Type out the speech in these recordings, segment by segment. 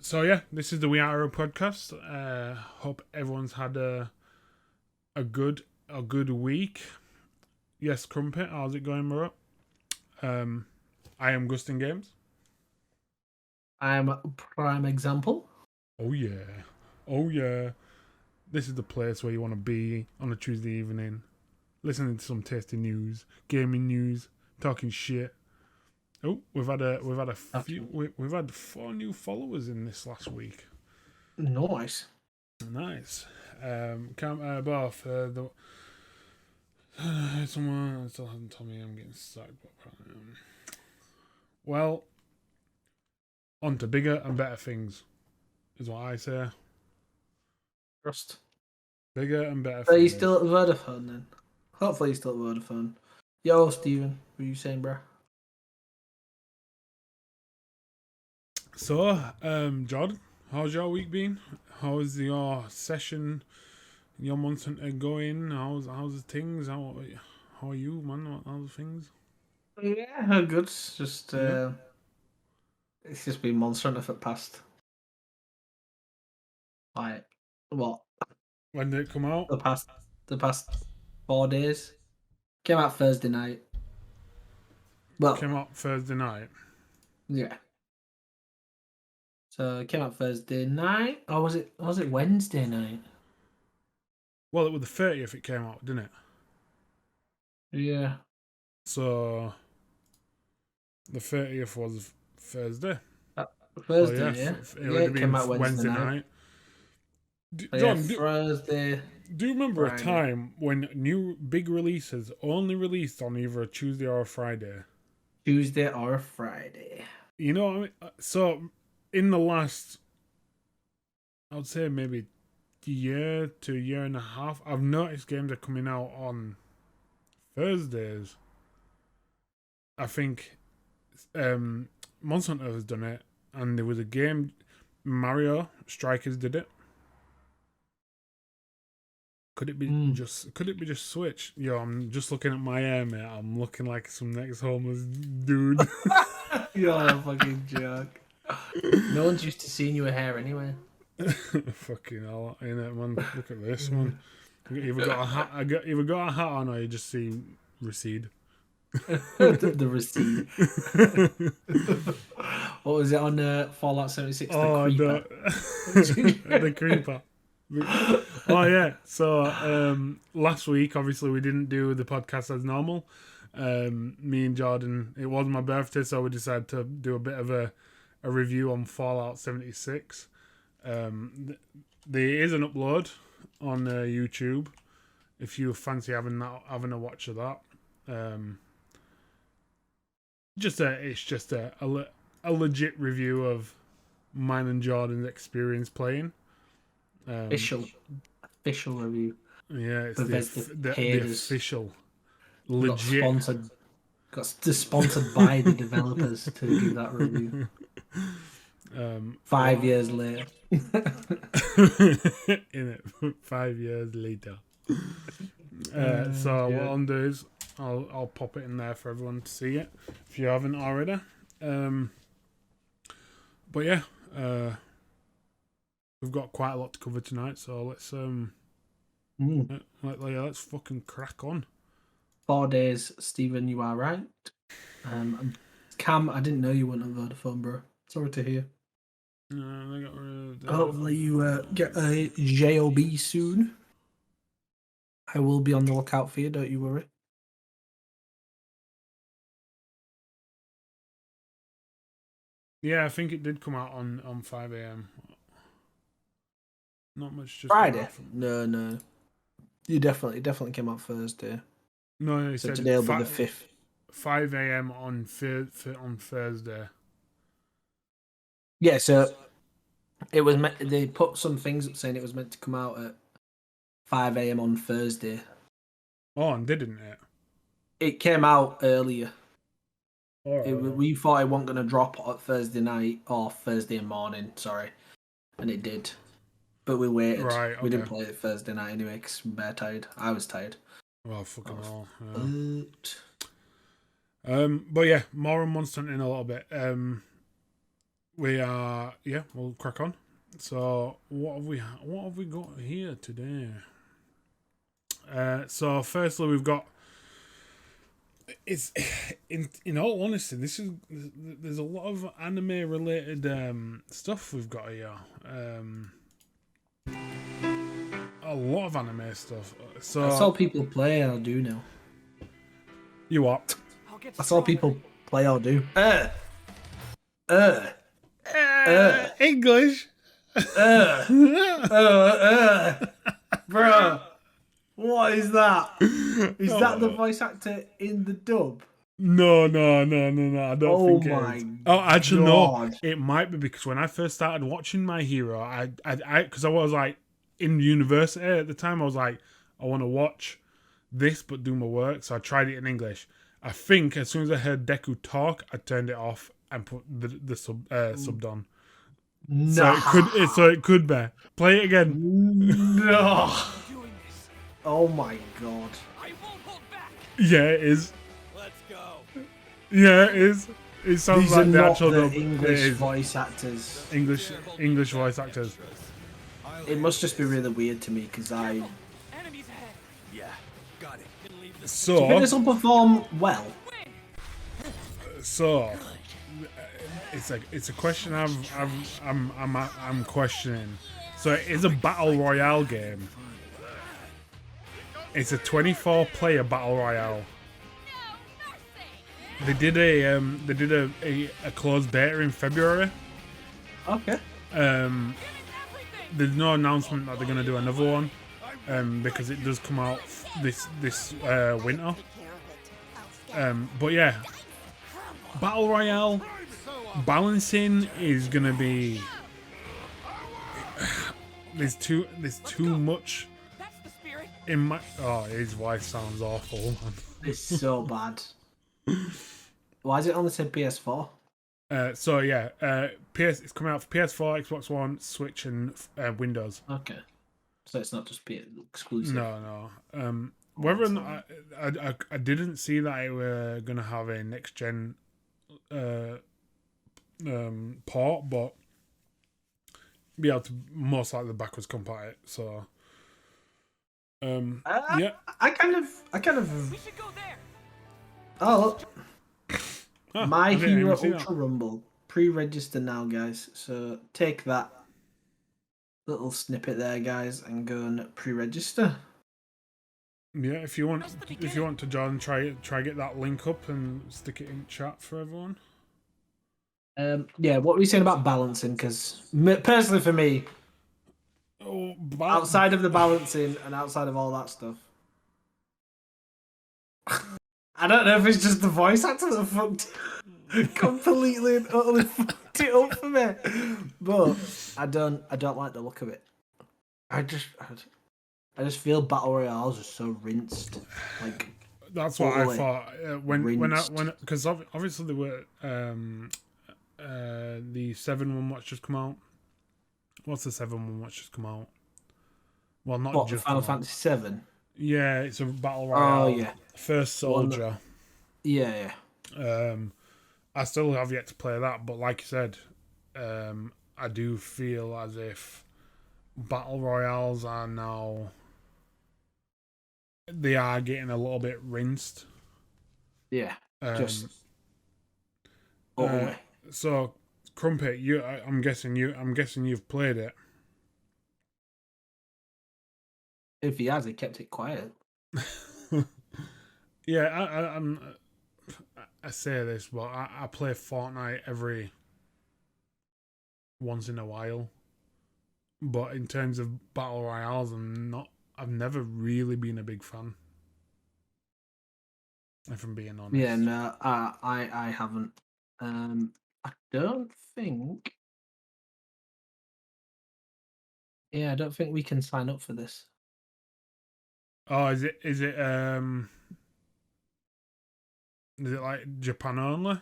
So yeah, this is the We Are podcast. Hope everyone's had a good week. Yes, Crumpet, how's it going, bro? I am Gustin Games. I'm a prime example. Oh yeah. This is the place where you want to be on a Tuesday evening, listening to some tasty news, gaming news, talking shit. Oh, we've had we've had 4 new followers in this last week. Nice. Nice. Both the someone still hasn't told me I'm getting stuck. Well, on to bigger and better things is what I say. Trust. Bigger and better Are you things. still at Vodafone then? Hopefully you're still at Vodafone. Yo, Steven, what are you saying, bro? So, Jordan, how's your week been? How's your session, your Monster Hunter going? How's the things? How are you, man? How's things? Yeah, good. Just Yeah. it's just been Monster Hunter for the past like what? When did it come out? The past 4 days. Came out Thursday night. Well, Came out Thursday night. yeah. So it came out Thursday night, or was it Wednesday night? Well, it was the 30th it came out, didn't it? Yeah. So the 30th was Thursday. Thursday, Yeah, yeah. it Yeah, would have it been came out Wednesday Wednesday night. night. Yeah, John, Thursday. do you remember Friday. a time when new big releases only released on either a Tuesday or a Friday? Tuesday or a Friday. You know what I mean? So, in the last, I would say maybe year to year and a half, I've noticed games are coming out on Thursdays. I think Monster Hunter has done it, and there was a game, Mario Strikers did it. Could it be just Switch? Yo, I'm just looking at my hair, mate. I'm looking like some next homeless dude. You're a fucking joke. No one's used to seeing your hair anyway. Fucking hell, innit, man? Look at this, man. You either got a hat, either got a hat on, or you just see recede. The receipt. What was it on Fallout 76? Oh, the Creeper. the creeper. Oh yeah. So last week, obviously, we didn't do the podcast as normal. Me and Jordan, it was my birthday, so we decided to do a bit of a review on Fallout 76. There is an upload on YouTube if you fancy having a watch of that. It's just a legit review of mine and Jordan's experience playing. Official review. Yeah, it's the official legit. Got sponsored by the developers to do that review. 5 years later. In it, 5 years later. So what I'll do is I'll pop it in there for everyone to see it if you haven't already. But yeah, we've got quite a lot to cover tonight, so let's let's fucking crack on. 4 days, Stephen, you are right. Cam, I didn't know you went on Vodafone, bro. Sorry to hear. They got rid of Hopefully you get a JOB soon. I will be on the lookout for you, don't you worry. Yeah, I think it did come out on 5 a.m. Not much. Just Friday? No. You definitely came out Thursday. No, he So said today will be the 5th. 5 a.m. on Thursday. Yeah, so it was they put some things up saying it was meant to come out at 5 a.m. on Thursday. Oh, and didn't it? It came out earlier. Right. We thought it wasn't going to drop on Thursday night or Thursday morning, sorry. And it did. But we waited. Right, okay. We didn't play it Thursday night anyway because we were tired. I was tired. Well, fucking hell. Yeah. But yeah, more on Monster Hunter in a little bit. we'll crack on. So what have we got here today? So firstly, we've got. It's in all honesty, there's a lot of anime related stuff we've got here. A lot of anime stuff. So I saw people play or do now. You what? I saw people play or do. English. Bro, what is that? Is that the voice actor in the dub? No. I don't think it is. Oh, actually, God. no. It might be because when I first started watching My Hero, because I was like in university at the time, I was like, I want to watch this but do my work, so I tried it in English. I think as soon as I heard Deku talk, I turned it off and put the subbed on. No. So it could be. Play it again. No. Oh my god. I won't hold back. Yeah, it is. Let's go. Yeah, it is. It sounds These like are the not actual the dub. English voice actors. English voice actors. It must just be really weird to me because I. Enemies ahead. Yeah, got it. Can leave this. Do you think So this will perform well? it's a question I'm questioning. So it is a battle royale game. It's a 24-player battle royale. They did a closed beta in February. Okay. There's no announcement that they're going to do another one, because it does come out this winter. But yeah, battle royale balancing is going to be. There's too much. That's the spirit. In my his voice sounds awful, man. It's so bad. Why is it only said PS4? It's coming out for PS4, Xbox One, Switch, and Windows. Okay. So it's not just exclusive. No. Whether or not I didn't see that it were gonna have a next gen port, but be able to most likely backwards compile it. So yeah. I kind of. We should go there. Oh, My I didn't Hero even see Ultra Rumble. Pre-register now, guys. So take that little snippet there, guys, and go and pre-register. Yeah, if you want to join, try get that link up and stick it in chat for everyone. Yeah, what were you saying about balancing? Because personally, for me, outside of the balancing and outside of all that stuff, I don't know if it's just the voice actor that fucked completely and utterly fucked it up for me. But I don't like the look of it. I just feel battle royales are so rinsed. Like that's what I thought rinsed. because obviously there were the 7 one watch just come out. What's the 7 one watch just come out? Well, not What, just Final Fantasy VII? Yeah, it's a battle royale. Oh yeah, First Soldier. yeah. I still have yet to play that, but like you said, I do feel as if battle royales are now they are getting a little bit rinsed. Yeah, just. So, Crumpet, I'm guessing you've played it. If he has, he kept it quiet. Yeah, I say this, but I play Fortnite every once in a while. But in terms of battle royales, I've never really been a big fan. If I'm being honest. Yeah, no, I haven't. I don't think. Yeah, I don't think we can sign up for this. Oh, is it like Japan only?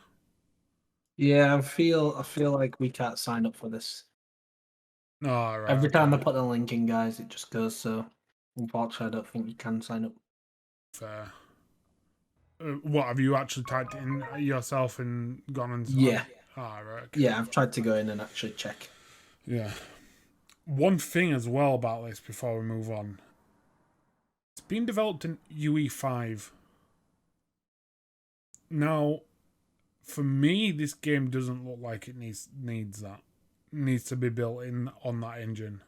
Yeah, I feel like we can't sign up for this. No, right. Every time I put the link in, guys, it just goes. So, unfortunately, I don't think you can sign up. Fair. What have you actually typed in yourself and gone and? Yeah. Ah, right. Okay. Yeah, I've tried to go in and actually check. Yeah. One thing as well about this before we move on. It's been developed in UE5. Now, for me, this game doesn't look like it needs that. It needs to be built in on that engine.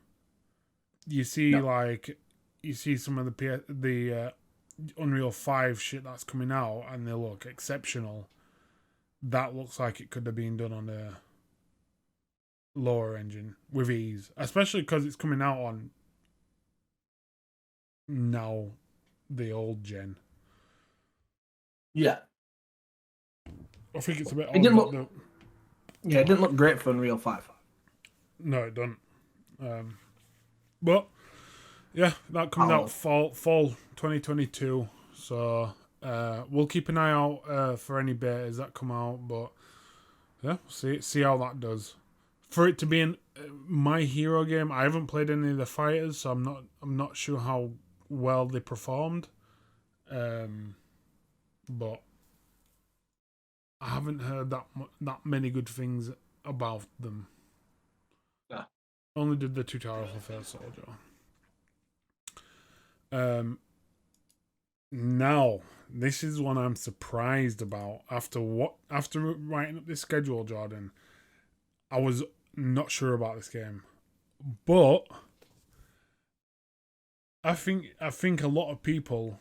You see, some of the Unreal 5 shit that's coming out, and they look exceptional. That looks like it could have been done on a lower engine with ease, especially because it's coming out on now the old gen. Yeah. I think it's a bit It didn't odd. look. Yeah, it didn't look great for Unreal 5. No, it doesn't. But yeah, that comes out fall 2022. So we'll keep an eye out for any betas that come out. But yeah, see how that does. For it to be in My Hero game, I haven't played any of the fighters, so I'm not sure how well they performed. But I haven't heard that many good things about them. Yeah. Only did the tutorial for First Soldier. Now, this is one I'm surprised about. After writing up this schedule, Jordan, I was not sure about this game, but I think a lot of people.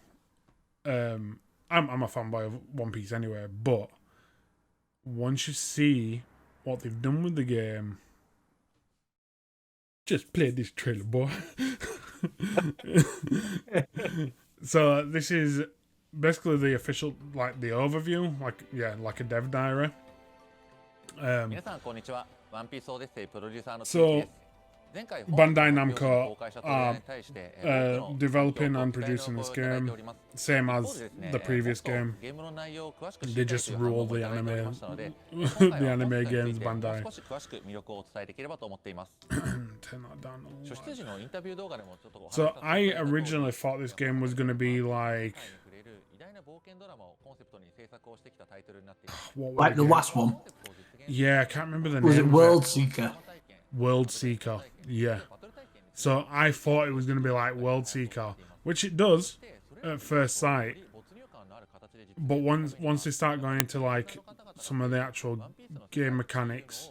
I'm a fanboy of One Piece anyway, but once you see what they've done with the game, just play this trailer, boy. So this is basically the official, like the overview, like a dev diary. So Bandai Namco are developing and producing this game, same as the previous game. They just rule the anime, the anime games Bandai. Turn that down a lot. So I originally thought this game was going to be like Like the last one. Yeah, I can't remember the name. Was it World Seeker? World Seeker, yeah. So I thought it was going to be like World Seeker, which it does at first sight. But once they start going into like some of the actual game mechanics,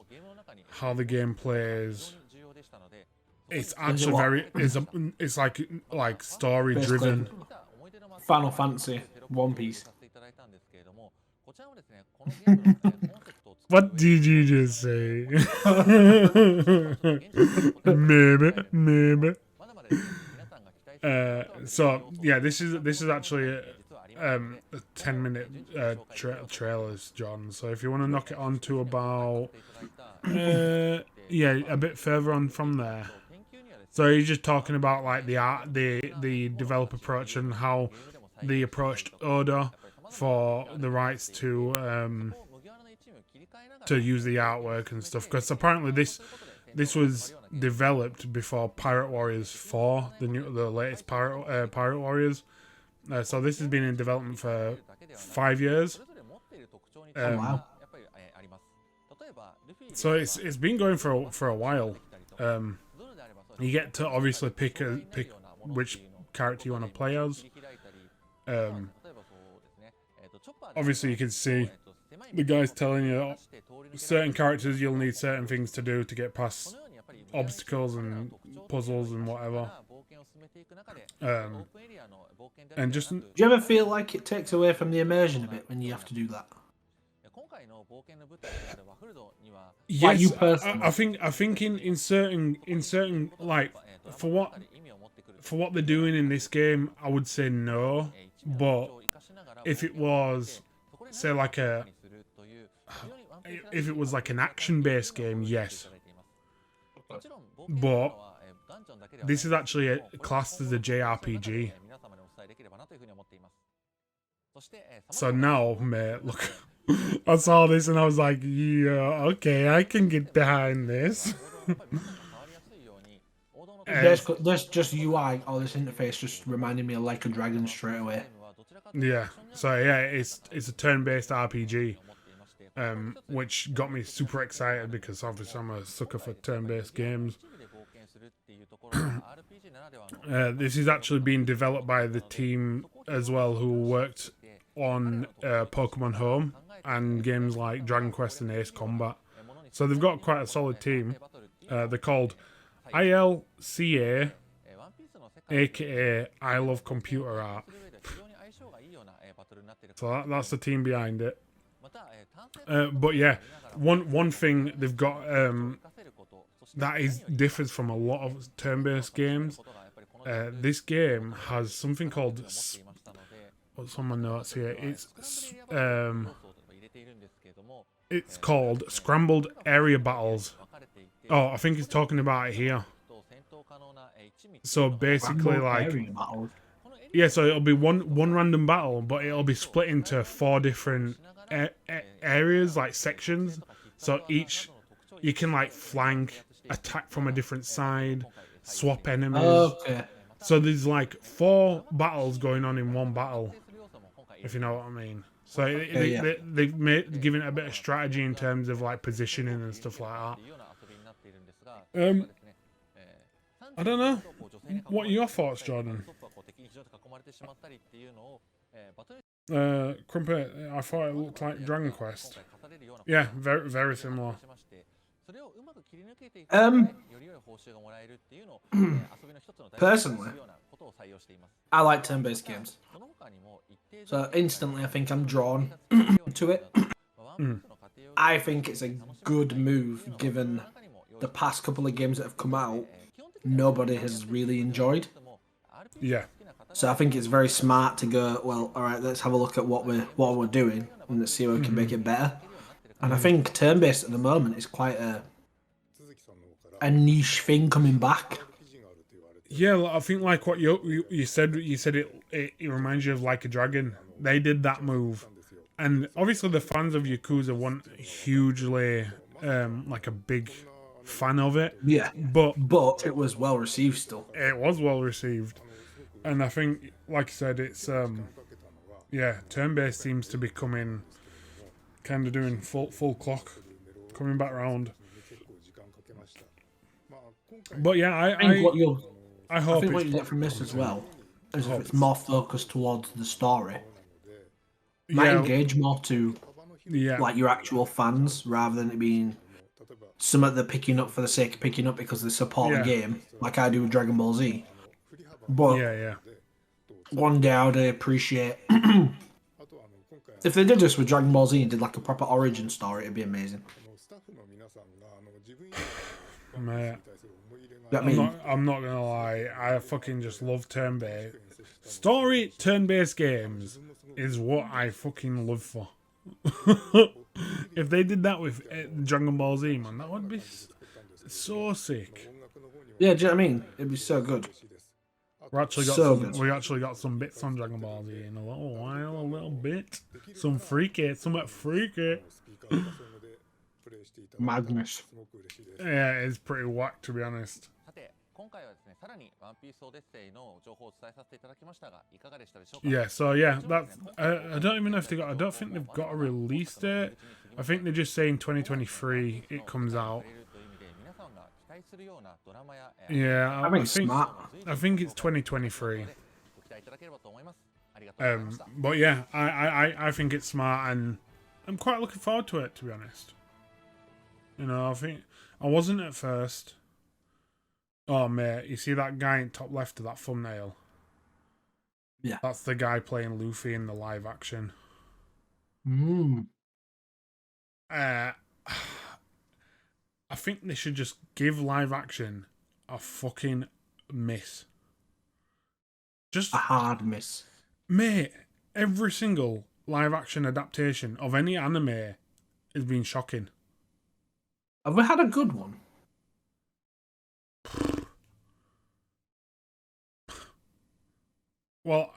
how the game plays, it's actually it's like story driven. Final Fantasy, One Piece. What did you just say? Maybe. So yeah, this is actually a 10-minute trailers, John. So if you want to knock it on to about a bit further on from there. So you're just talking about like the art, the developer approach and how they approached Oda for the rights to use the artwork and stuff, because apparently this was developed before Pirate Warriors 4, the latest Pirate Warriors. So this has been in development for 5 years. Wow. So it's been going for a while. You get to obviously pick which character you want to play as. Obviously you can see the guy's telling you certain characters you'll need certain things to do to get past obstacles and puzzles and whatever. And just, do you ever feel like it takes away from the immersion a bit when you have to do that? yes, like you personally? I think in certain like for what they're doing in this game, I would say no. But if it was, say, like an action-based game, yes. But this is actually classed as a JRPG. So now, mate, look, I saw this and I was like, yeah, okay, I can get behind this. This just UI or this interface just reminded me of Like a Dragon straight away. Yeah, so yeah, it's a turn-based RPG. which got me super excited because obviously I'm a sucker for turn-based games. This is actually being developed by the team as well who worked on Pokemon Home and games like Dragon Quest and Ace Combat. So they've got quite a solid team. They're called ILCA, aka I Love Computer Art. So that's the team behind it. But yeah, one thing they've got that differs from a lot of turn-based games. This game has something called what's on my notes here? It's called Scrambled Area Battles. Oh, I think he's talking about it here. So basically, like, yeah, so it'll be one random battle, but it'll be split into 4 different areas, like sections. So each you can like flank, attack from a different side, swap enemies. Okay. So there's like 4 battles going on in one battle, if you know what I mean. So they've given it a bit of strategy in terms of like positioning and stuff like that. I don't know. What are your thoughts, Jordan? Crumpet, I thought it looked like Dragon Quest. Yeah, very, very similar. Personally, I like turn-based games. So instantly I think I'm drawn to it. I think it's a good move given the past couple of games that have come out, nobody has really enjoyed. Yeah. So I think it's very smart to go, well, all right, let's have a look at what we're doing and let's see how we can make it better. And I think turn-based at the moment is quite a niche thing coming back. Yeah, I think like what you said it reminds you of Like a Dragon. They did that move. And obviously the fans of Yakuza weren't hugely like a big fan of it. Yeah. But it was well received still. It was well received. And I think, like I said, it's turn-based seems to be coming, kind of doing full clock, coming back round. But yeah, I hope what you get from this as well is if it's more focused towards the story. Might engage more to like your actual fans rather than it being something they're picking up for the sake of picking up because they support the game, like I do with Dragon Ball Z. But one day I would appreciate if they did this with Dragon Ball Z and did like a proper origin story, it'd be amazing. Mate, I'm not gonna lie, I fucking just love turn-based. Story turn-based games is what I fucking love for. If they did that with Dragon Ball Z, man, that would be so sick. Yeah, do you know what I mean? It'd be so good. We actually got some bits on Dragon Ball Z in a little while, a little bit. Something freaky. Madness. Yeah, it's pretty whack to be honest. Yeah, so yeah, that's. I don't even know if I don't think they've got a release date. I think they're just saying 2023 it comes out. Yeah, I think it's 2023. But yeah, I think it's smart and I'm quite looking forward to it, to be honest. You know, I think I wasn't at first. Oh mate, you see that guy in top left of that thumbnail? Yeah. That's the guy playing Luffy in the live action. I think they should just give live action a fucking miss. Just a hard miss. Mate, every single live action adaptation of any anime has been shocking. Have we had a good one? Well,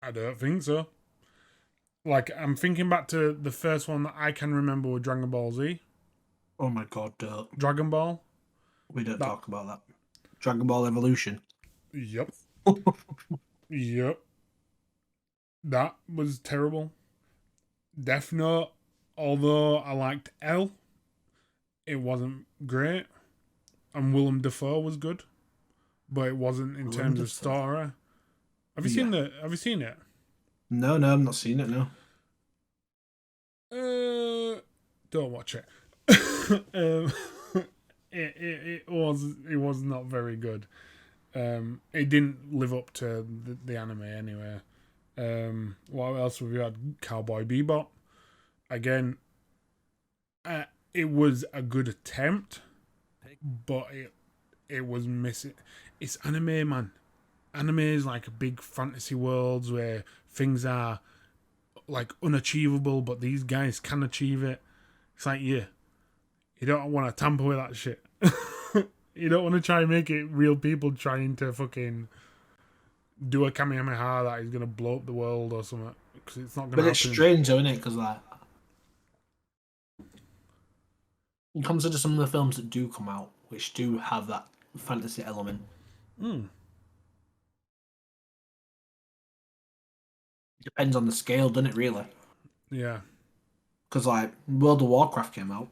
I don't think so. Like, I'm thinking back to the first one that I can remember with Dragon Ball Z. Oh my god, don't. Dragon Ball. We don't talk about that. Dragon Ball Evolution. Yep. Yep. That was terrible. Death Note, although I liked L, it wasn't great. And Willem Dafoe was good, but it wasn't in Willem terms of Dafoe? story. Have you Yeah. seen the? Have you seen it? No, I've not seen it. No. Don't watch it. um, it was not very good. It didn't live up to the anime anyway. What else have we had? Cowboy Bebop. Again, it was a good attempt, but it was missing. It's anime, man. Anime is like big fantasy worlds where things are like unachievable, but these guys can achieve it. It's like, yeah, you don't want to tamper with that shit. You don't want to try and make it real people trying to fucking do a Kamehameha that is going to blow up the world or something. Because it's not going to But happen. it's strange, though, isn't it? Because like, you consider some of the films that do come out, which do have that fantasy element. Depends on the scale, doesn't it? Really? Yeah. Because like World of Warcraft came out.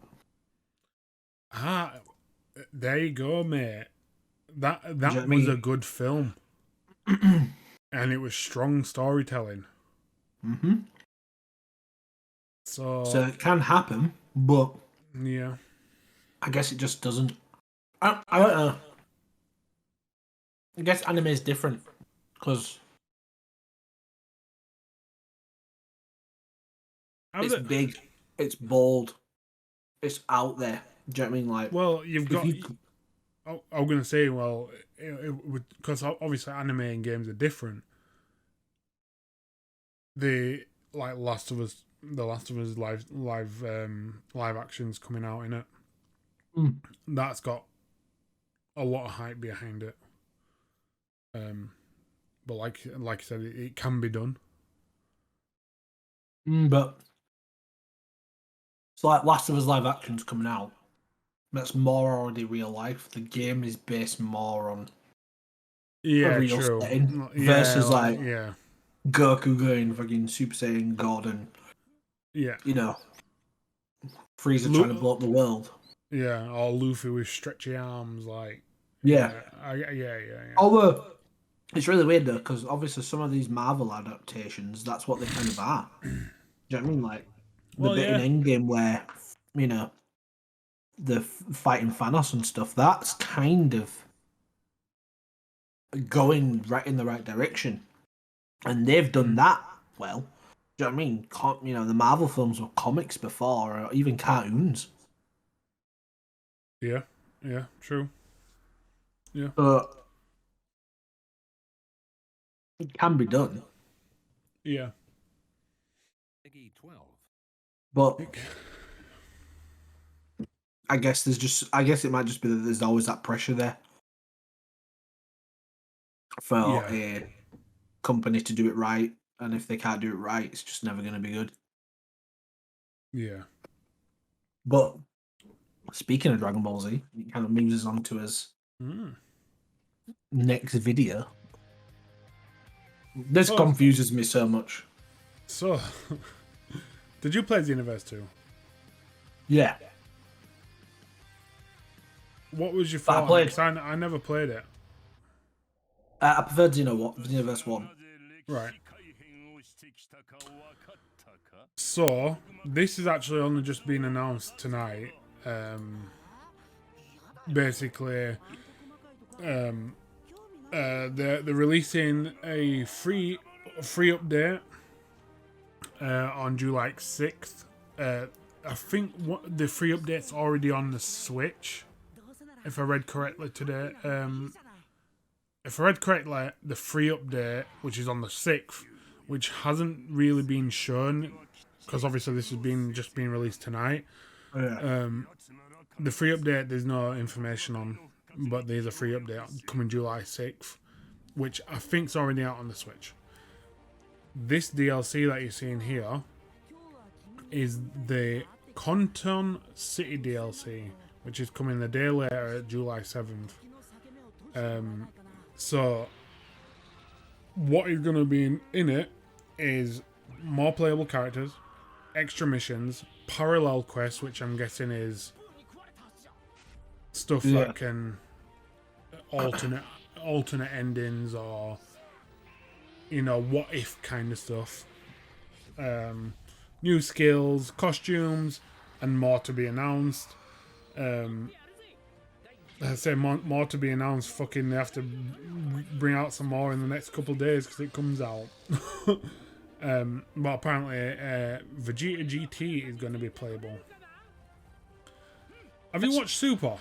There you go, mate. That Do you know what I was mean? a good film. And it was strong storytelling. Mm-hmm. So So it can happen, but yeah. I guess it just doesn't. I don't know. I guess anime is different because it's big, it's bold, it's out there. Do you know what I mean? Like, Well, you've if got. you, I'm going to say, well, because obviously anime and games are different. The like Last of Us, the Last of Us live actions coming out in it. That's got a lot of hype behind it. But like I said, it can be done. but it's like Last of Us live action's coming out. That's more already real life. The game is based more on a Yeah, real true. setting Yeah, versus like yeah, Goku going fucking Super Saiyan God and yeah, you know Frieza trying to Lu- blow up the world. yeah. Or Luffy with stretchy arms, like Yeah. yeah. Although it's really weird though, because obviously some of these Marvel adaptations, that's what they kind of are. Do you know what I mean? Like the Well, bit yeah, in Endgame where you know the fighting Thanos and stuff. That's kind of going right in the right direction, and they've done that well. Do you know what I mean? You know, the Marvel films were comics before, or even cartoons. yeah, true. Yeah, But it can be done. yeah. But I guess it might just be that there's always that pressure there for Yeah. a company to do it right, and if they can't do it right, it's just never going to be good. Yeah. But speaking of Dragon Ball Z, it kind of moves us on to his next video. This confuses me so much. So, did you play Xenoverse 2? Yeah. What was your But I thought? played- 'Cause I never played it. I prefer Xenoverse 1. Right. So, this has actually only just been announced tonight. Basically, they're releasing a free update on July 6th. I think the free update's already on the Switch, if I read correctly today. If I read correctly, the free update, which is on the 6th, which hasn't really been shown, because obviously this has just been released tonight. Yeah. The free update, there's no information on, but there's a free update coming July 6th, which I think's already out on the Switch. This DLC that you're seeing here is the Conton City DLC, which is coming the day later, July 7th. So, what is going to be in it is more playable characters, extra missions, parallel quests, which I'm guessing is stuff that can alternate endings or what if kind of stuff. New skills, costumes, and more to be announced. I say more to be announced. Fucking, they have to bring out some more in the next couple of days because it comes out. But apparently, Vegeta GT is going to be playable. Have you watched Super?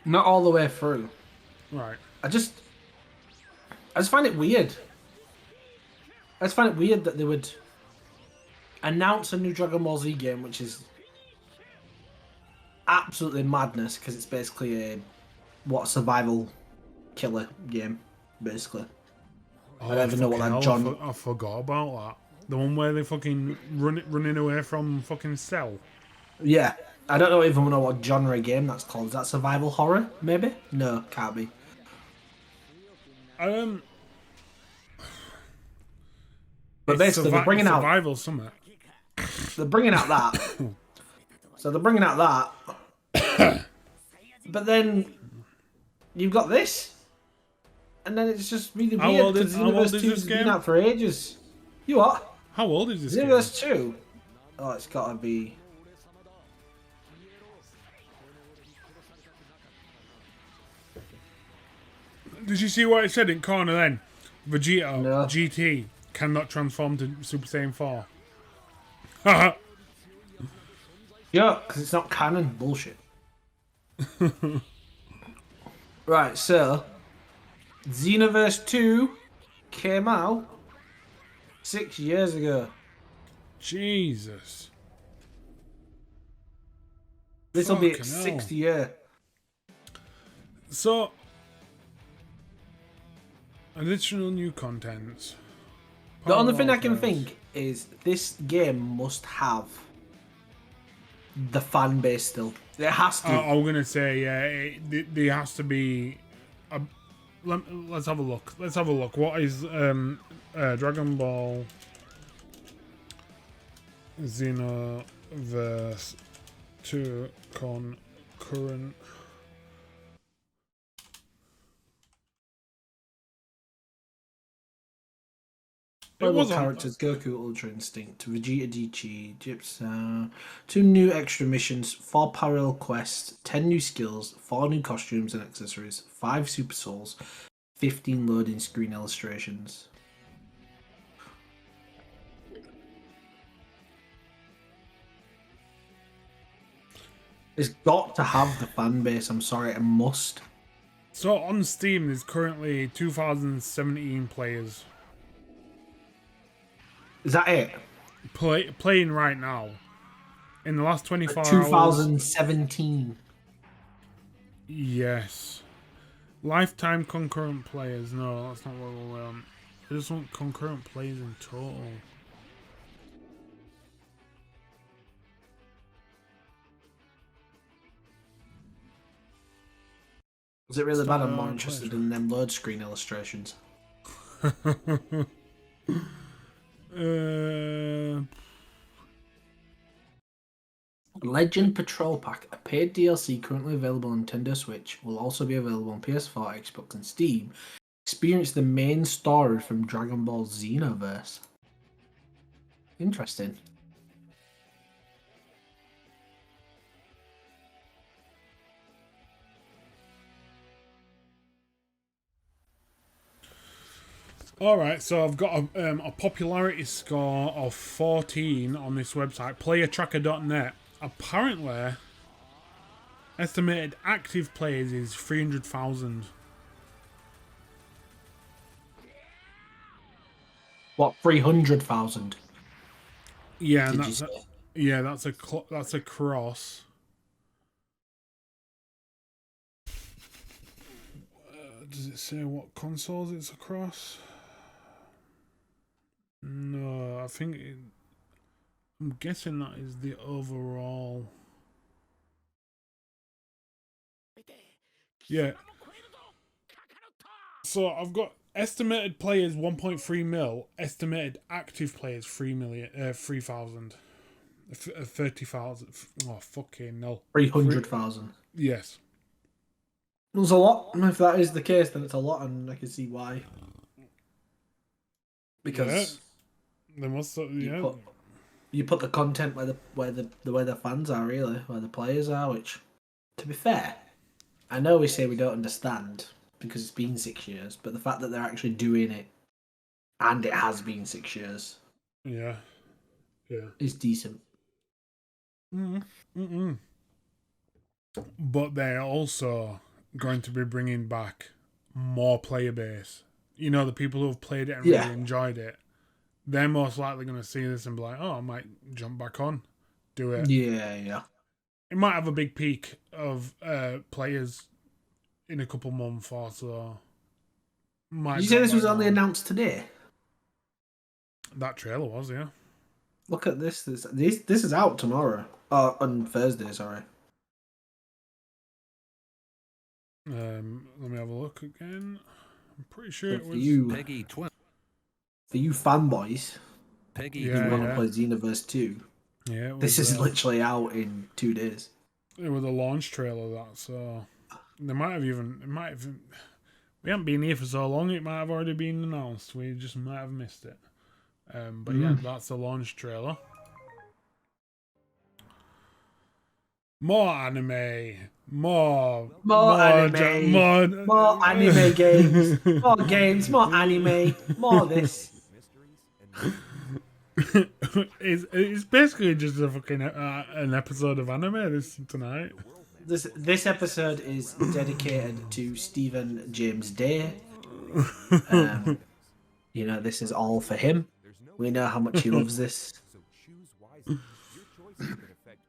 Not all the way through. Right. I just find it weird. I just find it weird that they would announce a new Dragon Ball Z game, which is absolutely madness because it's basically a survival killer game, basically. Oh, I don't even know what that genre. I forgot about that. The one where they fucking running away from fucking Cell. Yeah, I don't even know what genre game that's called. Is that survival horror? Maybe? No, can't be. But basically, they're bringing out Survival Summit. They're bringing out that. So they're bringing out that. But then you've got this, and then it's just really weird because Xenoverse 2 has been out for ages. You what? How old is this game? Xenoverse 2? Oh, it's got to be. Did you see what it said in corner then? Vegeta No. GT cannot transform to Super Saiyan 4. Yeah, because it's not canon. Bullshit. Right, so Xenoverse 2 came out 6 years ago. Jesus. This will be its Fucking hell. sixth year. So, additional new contents. The only thing I can think is this game must have the fan base still. It has to. I'm gonna say, yeah, there has to be. Let's have a look. Let's have a look. What is Dragon Ball Xenoverse 2 concurrent? Playable characters: Goku, Ultra Instinct, Vegeta DG, Gypsy, 2 new extra missions, 4 parallel quests, 10 new skills, 4 new costumes and accessories, 5 super souls, 15 loading screen illustrations. It's got to have the fan base. I'm sorry, it must. So on Steam, there's currently 2017 players Is that it? playing right now. In the last 24 hours. 2017. Yes. Lifetime concurrent players. No, that's not what we want. I just want concurrent players in total. Is it really bad? I'm more interested in them load screen illustrations. Legend Patrol Pack, a paid DLC currently available on Nintendo Switch, will also be available on PS4, Xbox, and Steam. Experience the main story from Dragon Ball Xenoverse. Interesting. Alright, so I've got a popularity score of 14 on this website, playertracker.net. Apparently, estimated active players is 300,000. What, 300,000? Yeah, and Did you that's a cross. Does it say what consoles it's across? No, I think I'm guessing that is the overall. Yeah. So I've got estimated players 1.3 mil. Estimated active players 3,000. 30,000. Oh, fucking no. 300,000. Yes. There's a lot. If that is the case, then it's a lot, and I can see why. Because They must have, you put the content where the fans are, really, where the players are. Which, to be fair, I know we say we don't understand because it's been 6 years, but the fact that they're actually doing it, and it has been 6 years, is decent. But they're also going to be bringing back more player base. You know, the people who have played it and really enjoyed it, they're most likely going to see this and be like, oh, I might jump back on, do it. Yeah. It might have a big peak of players in a couple months or so. Did you say this was only announced today? That trailer was, yeah. Look at this. This is out tomorrow. Oh, on Thursday, sorry. Let me have a look again. I'm pretty sure it was Peggy 12. For you fanboys Peggy who want to play Xenoverse 2, this is literally out in 2 days. It was a launch trailer, that, so we haven't been here for so long, it might have already been announced. We just might have missed it. But yeah, that's the launch trailer. More anime. More anime. More anime games. More games. More anime. More this. It's basically just a fucking an episode of anime tonight. This episode is dedicated to Stephen James Day. This is all for him. We know how much he loves this.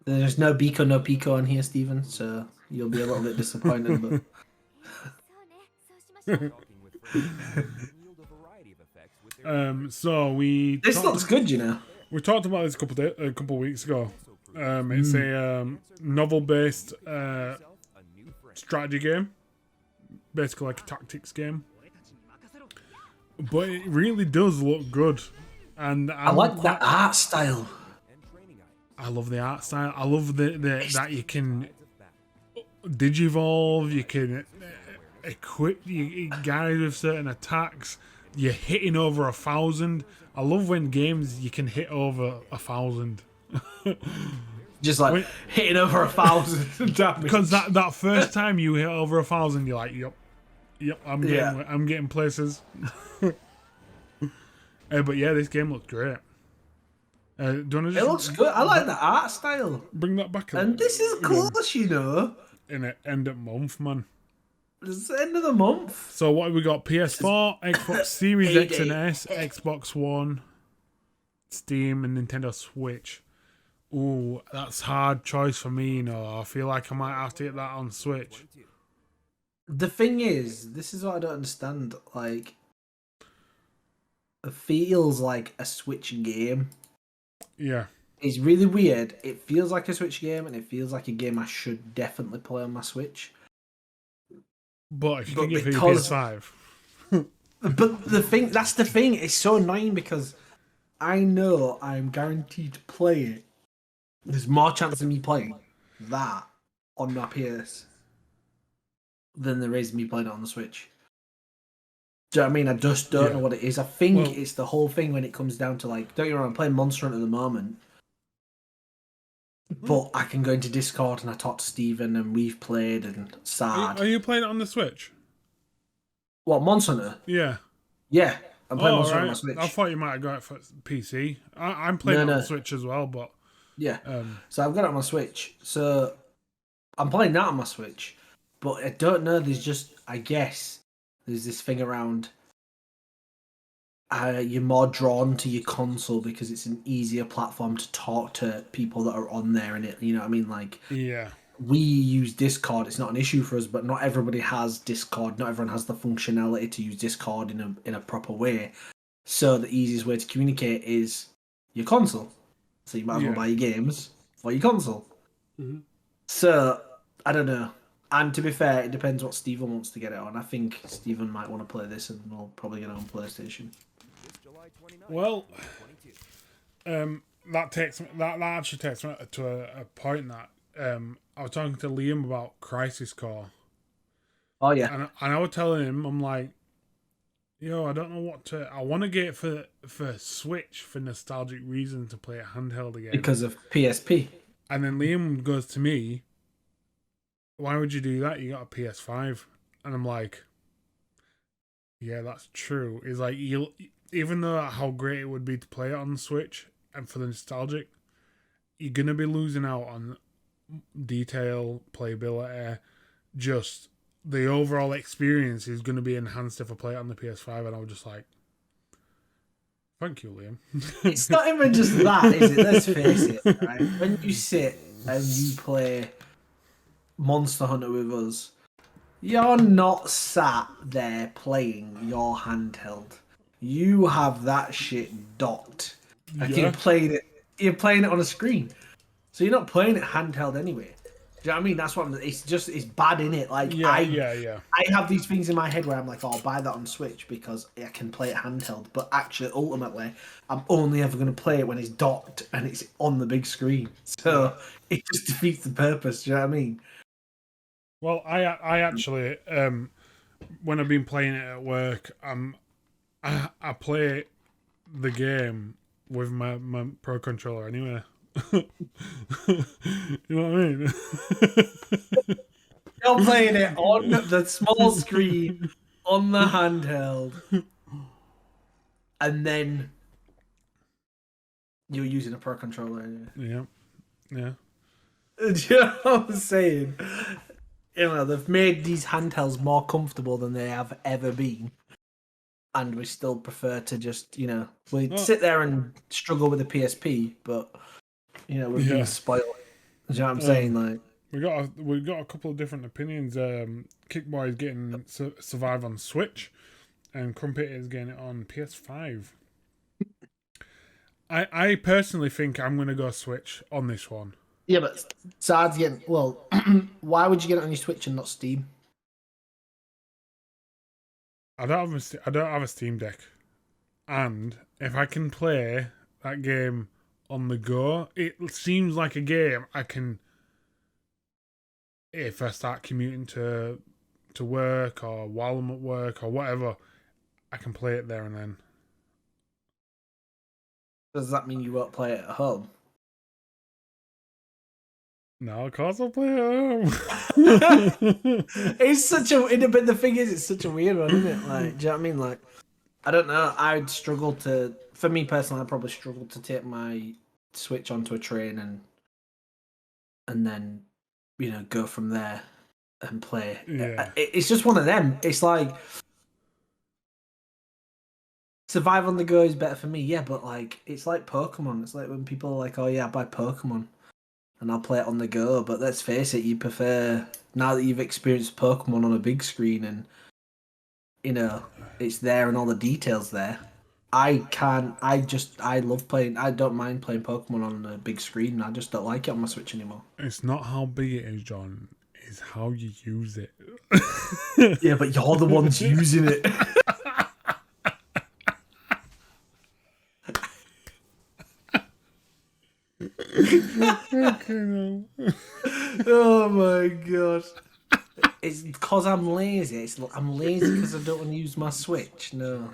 There's no Biko no Pico on here, Stephen, so you'll be a little bit disappointed. But so this looks good, you know. We talked about this a couple weeks ago. It's a novel-based strategy game, basically like a tactics game. But it really does look good, and I like that art style. I love the art style. I love that you can digivolve, you can equip your guys with certain attacks. You're hitting over 1,000. I love when games you can hit over 1,000. Just like hitting over 1,000 damage. Because that first time you hit over 1,000, you're like, yep, I'm getting places. But yeah, this game looks great. It looks good. I like the art style. Bring that back. And this is close, you know. In the end of month, man. It's the end of the month. So what have we got? PS4, Xbox Series X and S, Xbox One, Steam, and Nintendo Switch. Ooh, that's hard choice for me, you know. I feel like I might have to get that on Switch. The thing is, this is what I don't understand. Like, it feels like a Switch game. Yeah. It's really weird. It feels like a Switch game, and it feels like a game I should definitely play on my Switch. But if you can get it for your PS5. But that's the thing. It's so annoying because I know I'm guaranteed to play it. There's more chance of me playing that on my PS than there is me playing it on the Switch. Do you know what I mean? I just don't know what it is. I think it's the whole thing when it comes down to, like, don't get me wrong, I'm playing Monster Hunter at the moment. But I can go into Discord and I talk to Steven and we've played and sad. Are you playing it on the Switch? What, Monster Hunter? Yeah. Yeah, I'm playing Monster Hunter on my Switch. I thought you might have got it for PC. I'm playing it on the Switch as well, but... Yeah, so I've got it on my Switch. So I'm playing that on my Switch. But I don't know, I guess, there's this thing around... you're more drawn to your console because it's an easier platform to talk to people that are on there, and you know what I mean? Like, yeah, we use Discord. It's not an issue for us, but not everybody has Discord. Not everyone has the functionality to use Discord in a proper way. So the easiest way to communicate is your console. So you might as well buy your games for your console. Mm-hmm. So I don't know. And to be fair, it depends what Stephen wants to get it on. I think Stephen might want to play this, and we'll probably get it on PlayStation. Well, that actually takes me to a point that I was talking to Liam about Crisis Core. Oh yeah, and I was telling him, I'm like, yo, I don't know what to. I want to get it for Switch for nostalgic reasons to play it handheld again because of PSP. And then Liam goes to me, why would you do that? You got a PS5, and I'm like, yeah, that's true. It's like even though how great it would be to play it on the Switch and for the nostalgic, you're gonna be losing out on detail, playability, just the overall experience is gonna be enhanced if I play it on the PS5. And I was just like, thank you, Liam. It's not even just that, is it? Let's face it. Right? When you sit and you play Monster Hunter with us, you're not sat there playing your handheld. You have that shit docked. Like Yeah. you're playing it on a screen. So you're not playing it handheld anyway. Do you know what I mean? That's what it's bad in it. Like Yeah. I have these things in my head where I'm like, oh, I'll buy that on Switch because I can play it handheld. But actually, ultimately, I'm only ever going to play it when it's docked and it's on the big screen. So it just defeats the purpose. Do you know what I mean? Well, I actually when I've been playing it at work, I play the game with my Pro Controller anyway. You know what I mean? You're playing it on the small screen on the handheld, and then you're using a Pro Controller. Yeah. Do you know what I'm saying? You know, they've made these handhelds more comfortable than they have ever been. And we still prefer to just, we sit there and struggle with the PSP, but, we're being spoiled. Do you know what I'm saying? Like, we got a couple of different opinions. Kickboy is getting Survive on Switch, and Crumpet is getting it on PS5. I personally think I'm going to go Switch on this one. yeah, but Sad's getting, well, why would you get it on your Switch and not Steam? I don't have a Steam Deck, and if I can play that game on the go, it seems like a game I can. If I start commuting to work or while I'm at work or whatever, I can play it there and then. Does that mean you won't play it at home? No, of course I'll play it at home. It's such a, but the thing is, it's such a weird one, isn't it? Like, do you know what I mean? Like, I don't know. I'd struggle to, for me personally, I'd probably struggle to take my Switch onto a train and then, go from there and play. Yeah. It's just one of them. It's like, Survive on the go is better for me, yeah, but like, it's like Pokemon. It's like when people are like, oh yeah, I buy Pokemon and I'll play it on the go. But let's face it, you prefer, now that you've experienced Pokemon on a big screen and, it's there and all the details there. I love playing, I don't mind playing Pokemon on a big screen. I just don't like it on my Switch anymore. It's not how big it is, John. It's how you use it. Yeah, but you're the ones using it. Oh my god. It's because I'm lazy. I'm lazy because I don't want to use my Switch. No.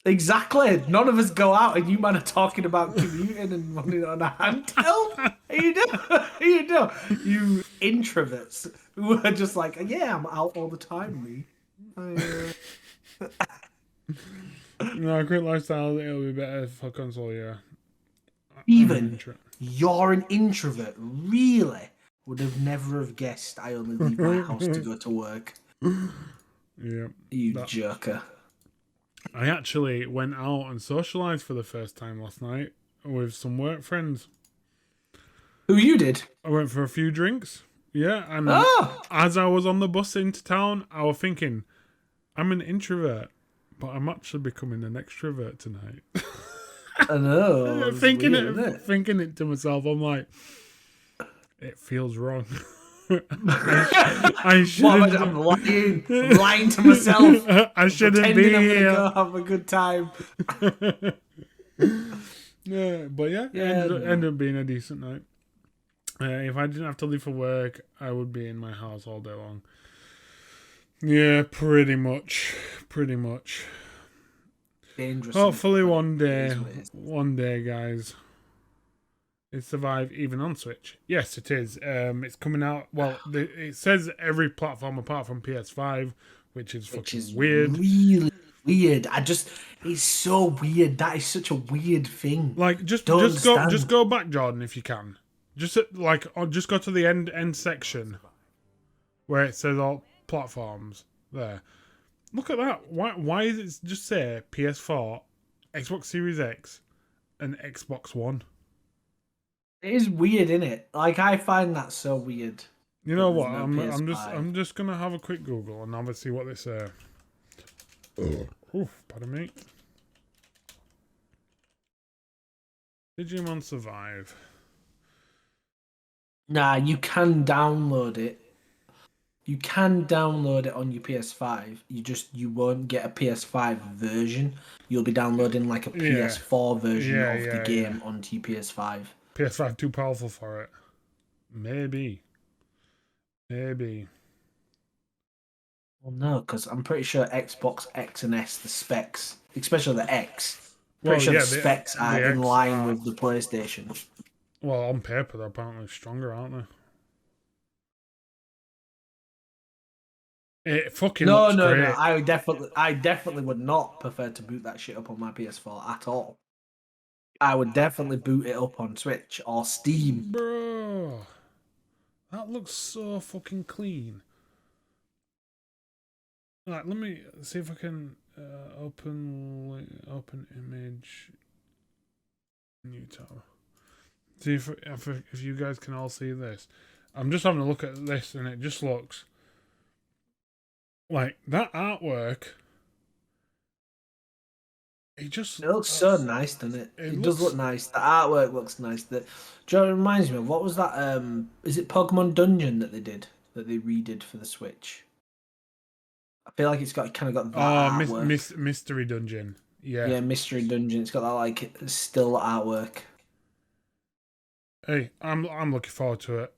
Exactly. None of us go out and you man are talking about commuting and running on a handheld. You You introverts who are just like, yeah, I'm out all the time, me. No, great lifestyle. It'll be better for console, yeah. Even you're an introvert, really? Would have never have guessed I only leave my house to go to work. Yeah. You jerker. I actually went out and socialised for the first time last night with some work friends. Who you did? I went for a few drinks. Yeah, and Oh! as I was on the bus into town, I was thinking, I'm an introvert, but I'm actually becoming an extrovert tonight. I know. Thinking it to myself, I'm like, It feels wrong. I What shouldn't. am I lying? I'm lying to myself. I shouldn't be Pretending I'm here. gonna go have a good time. Yeah, but yeah, Yeah, ended up being a decent night. If I didn't have to leave for work, I would be in my house all day long. Yeah, pretty much. Dangerous. Hopefully but one it day, is what it is. guys, it survive even on Switch. Yes, it is. It's coming out. Well, it says every platform apart from PS5, which is fucking weird. Really weird. It's so weird. That is such a weird thing. Like just go back, Jordan, if you can. Just just go to the end section where it says all platforms there. Look at that. Why is it just say PS4, Xbox Series X, and Xbox One? It is weird, isn't it? Like I find that so weird. You know There's what? no I'm just gonna have a quick Google and have a see what they say. Oof, pardon me. Digimon Survive. Nah, you can download it. You can download it on your PS5. You won't get a PS5 version. You'll be downloading like a PS4 version of the game onto your PS5. PS5 too powerful for it. Maybe. Well, no, because I'm pretty sure Xbox X and S, the specs, especially the X, the specs are in line with the PlayStation. Well, on paper, they're apparently stronger, aren't they? It fucking looks great. No. I definitely would not prefer to boot that shit up on my PS4 at all. I would definitely boot it up on Switch or Steam. Bro, that looks so fucking clean. Right, let me see if I can open image new tab. See if you guys can all see this. I'm just having a look at this and it just looks like that artwork. It looks so nice, doesn't it? It does look nice. The artwork looks nice. It reminds me of what was that? Is it Pokemon Dungeon that they redid for the Switch? I feel like it's got that artwork. Mystery Dungeon. Yeah, Mystery Dungeon. It's got that like still artwork. Hey, I'm looking forward to it.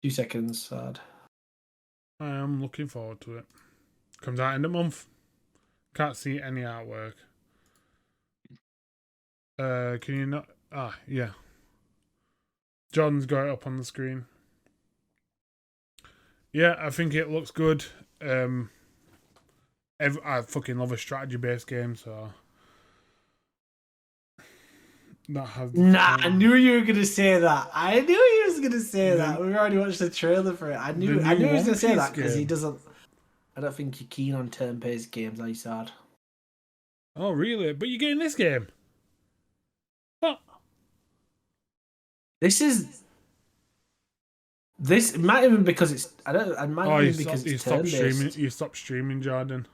2 seconds, sad. I am looking forward to it. Comes out in the month. Can't see any artwork. Can you not? Ah, yeah. John's got it up on the screen. Yeah, I think it looks good. I fucking love a strategy-based game, so that has. I knew you were gonna say that. I knew you was gonna say that. We already watched the trailer for it. I knew he was gonna say that because he doesn't. I don't think you're keen on turn-based games, are you, sad? Oh, really? But you're getting this game? What? This might even because it's. I don't. I might even because it's turn-based. You stopped streaming, Jordan.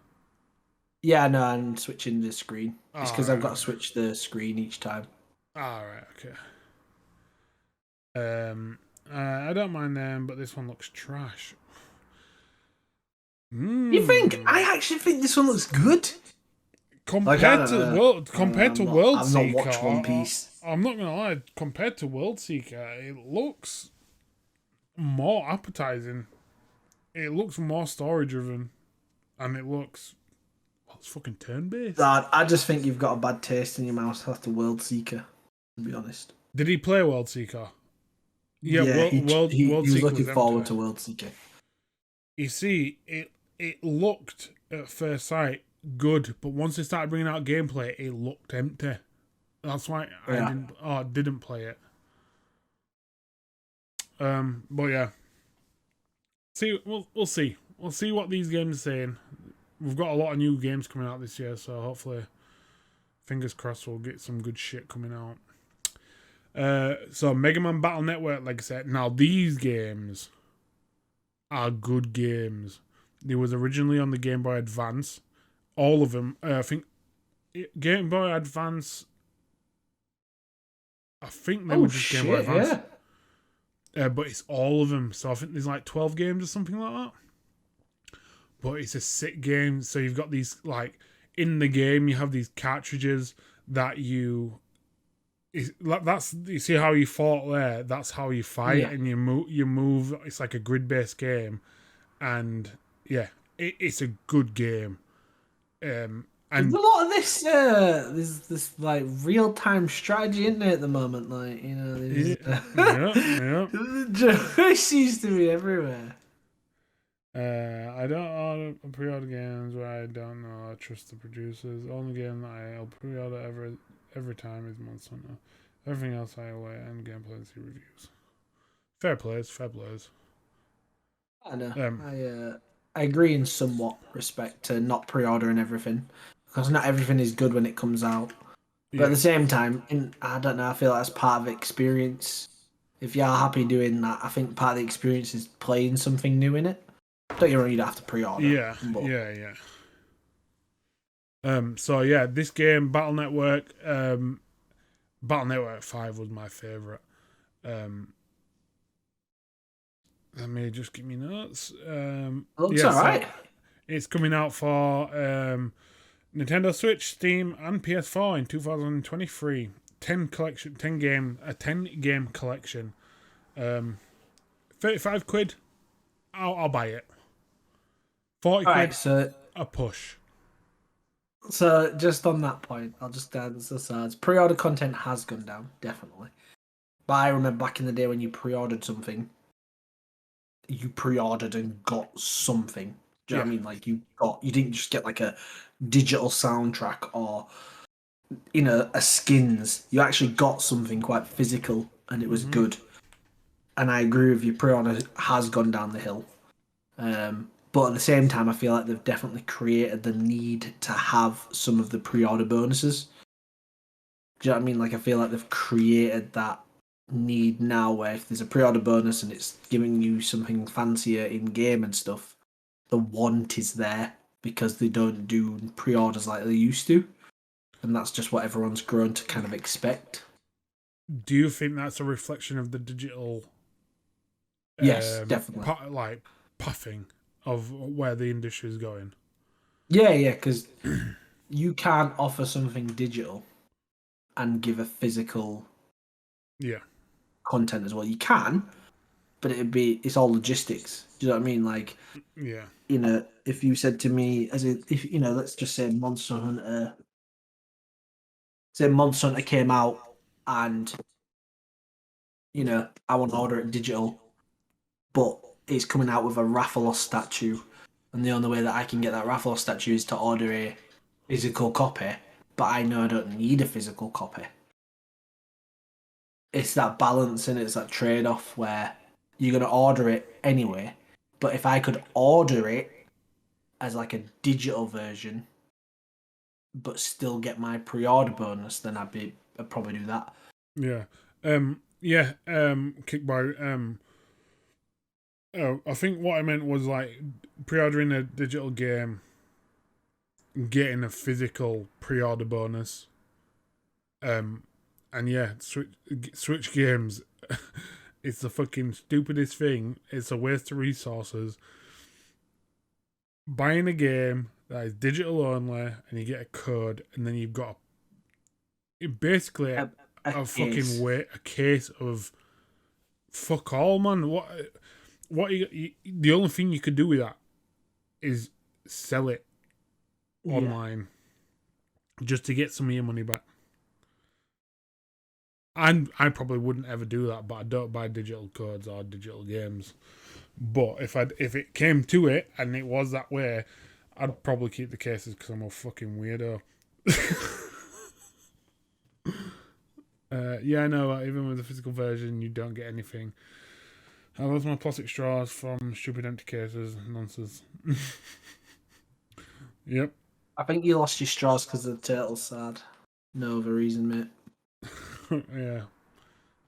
Yeah, no, I'm switching the screen. It's because I've got to switch the screen each time. Alright, okay. I don't mind them, but this one looks trash. You think? I actually think this one looks good. Compared to World Seeker, I've not watched One Piece. I'm not gonna lie. Compared to World Seeker, it looks more appetizing. It looks more story driven, and it looks it's fucking turn based. Dad, I just think you've got a bad taste in your mouth after World Seeker. To be honest. Did he play World Seeker? Yeah, World he was Seeker looking forward to World Seeker. You see, it looked at first sight good, but once they started bringing out gameplay, it looked empty. That's why I didn't play it. But yeah, we'll see. We'll see what these games are saying. We've got a lot of new games coming out this year, so hopefully, fingers crossed, we'll get some good shit coming out. So Mega Man Battle Network, like I said, now these games are good games. They was originally on the Game Boy Advance. All of them. I think Game Boy Advance. I think they were just Game Boy Advance. but it's all of them. So I think there's like 12 games or something like that. But it's a sick game. So you've got these, like, in the game, you have these cartridges that you see how you fought there. That's how you fight, and you move. It's like a grid based game, and yeah, it's a good game. And there's a lot of this. There's this like real time strategy in there at the moment. Like it seems to be everywhere. I don't order pre-order games where I don't know. I trust the producers. The only game that I'll pre-order every time is Monster Hunter. Everything else I await and gameplay and see reviews. Fair plays. I know. I agree in somewhat respect to not pre-ordering everything, because not everything is good when it comes out. But at the same time, I don't know. I feel like that's part of the experience. If you're happy doing that, I think part of the experience is playing something new in it. Don't you really have to pre-order? Yeah. So yeah, this game, Battle Network 5 was my favourite. Let me just give me notes. Looks alright. It's coming out for Nintendo Switch, Steam, and PS4 in 2023. 10 game collection. 35 quid. I'll buy it. 40 quid. So a push. So just on that point, I'll just answer sides. Pre-order content has gone down, definitely. But I remember back in the day when you pre-ordered something, you pre-ordered and got something. Do you know what I mean? Like you didn't just get like a digital soundtrack or a skins. You actually got something quite physical, and it was good. And I agree with you. Pre-order has gone down the hill. But at the same time, I feel like they've definitely created the need to have some of the pre-order bonuses. Do you know what I mean? Like, I feel like they've created that need now where if there's a pre-order bonus and it's giving you something fancier in-game and stuff, the want is there because they don't do pre-orders like they used to. And that's just what everyone's grown to kind of expect. Do you think that's a reflection of the digital... Yes, definitely. Puffing of where the industry is going? Yeah, because you can't offer something digital and give a physical content as well. You can, but it's all logistics. Do you know what I mean? Like, if you said to me, let's just say Monster Hunter came out and, I want to order it digital, but it's coming out with a Rathalos statue, and the only way that I can get that Rathalos statue is to order a physical copy, but I know I don't need a physical copy. It's that balance and it's that trade-off where you're going to order it anyway, but if I could order it as like a digital version, but still get my pre-order bonus, then I'd probably do that. Kickbar. I think what I meant was like pre-ordering a digital game, getting a physical pre-order bonus. Switch games, it's the fucking stupidest thing. It's a waste of resources. Buying a game that is digital only, and you get a code, and then you've got basically a fucking a case of fuck all, man. What the only thing you could do with that is sell it online just to get some of your money back. And I probably wouldn't ever do that, but I don't buy digital codes or digital games. But if it came to it and it was that way, I'd probably keep the cases because I'm a fucking weirdo. I know. Even with the physical version, you don't get anything. I lost my plastic straws from stupid empty cases. Nonsense. Yep. I think you lost your straws because the turtle's sad. No other reason, mate. Yeah.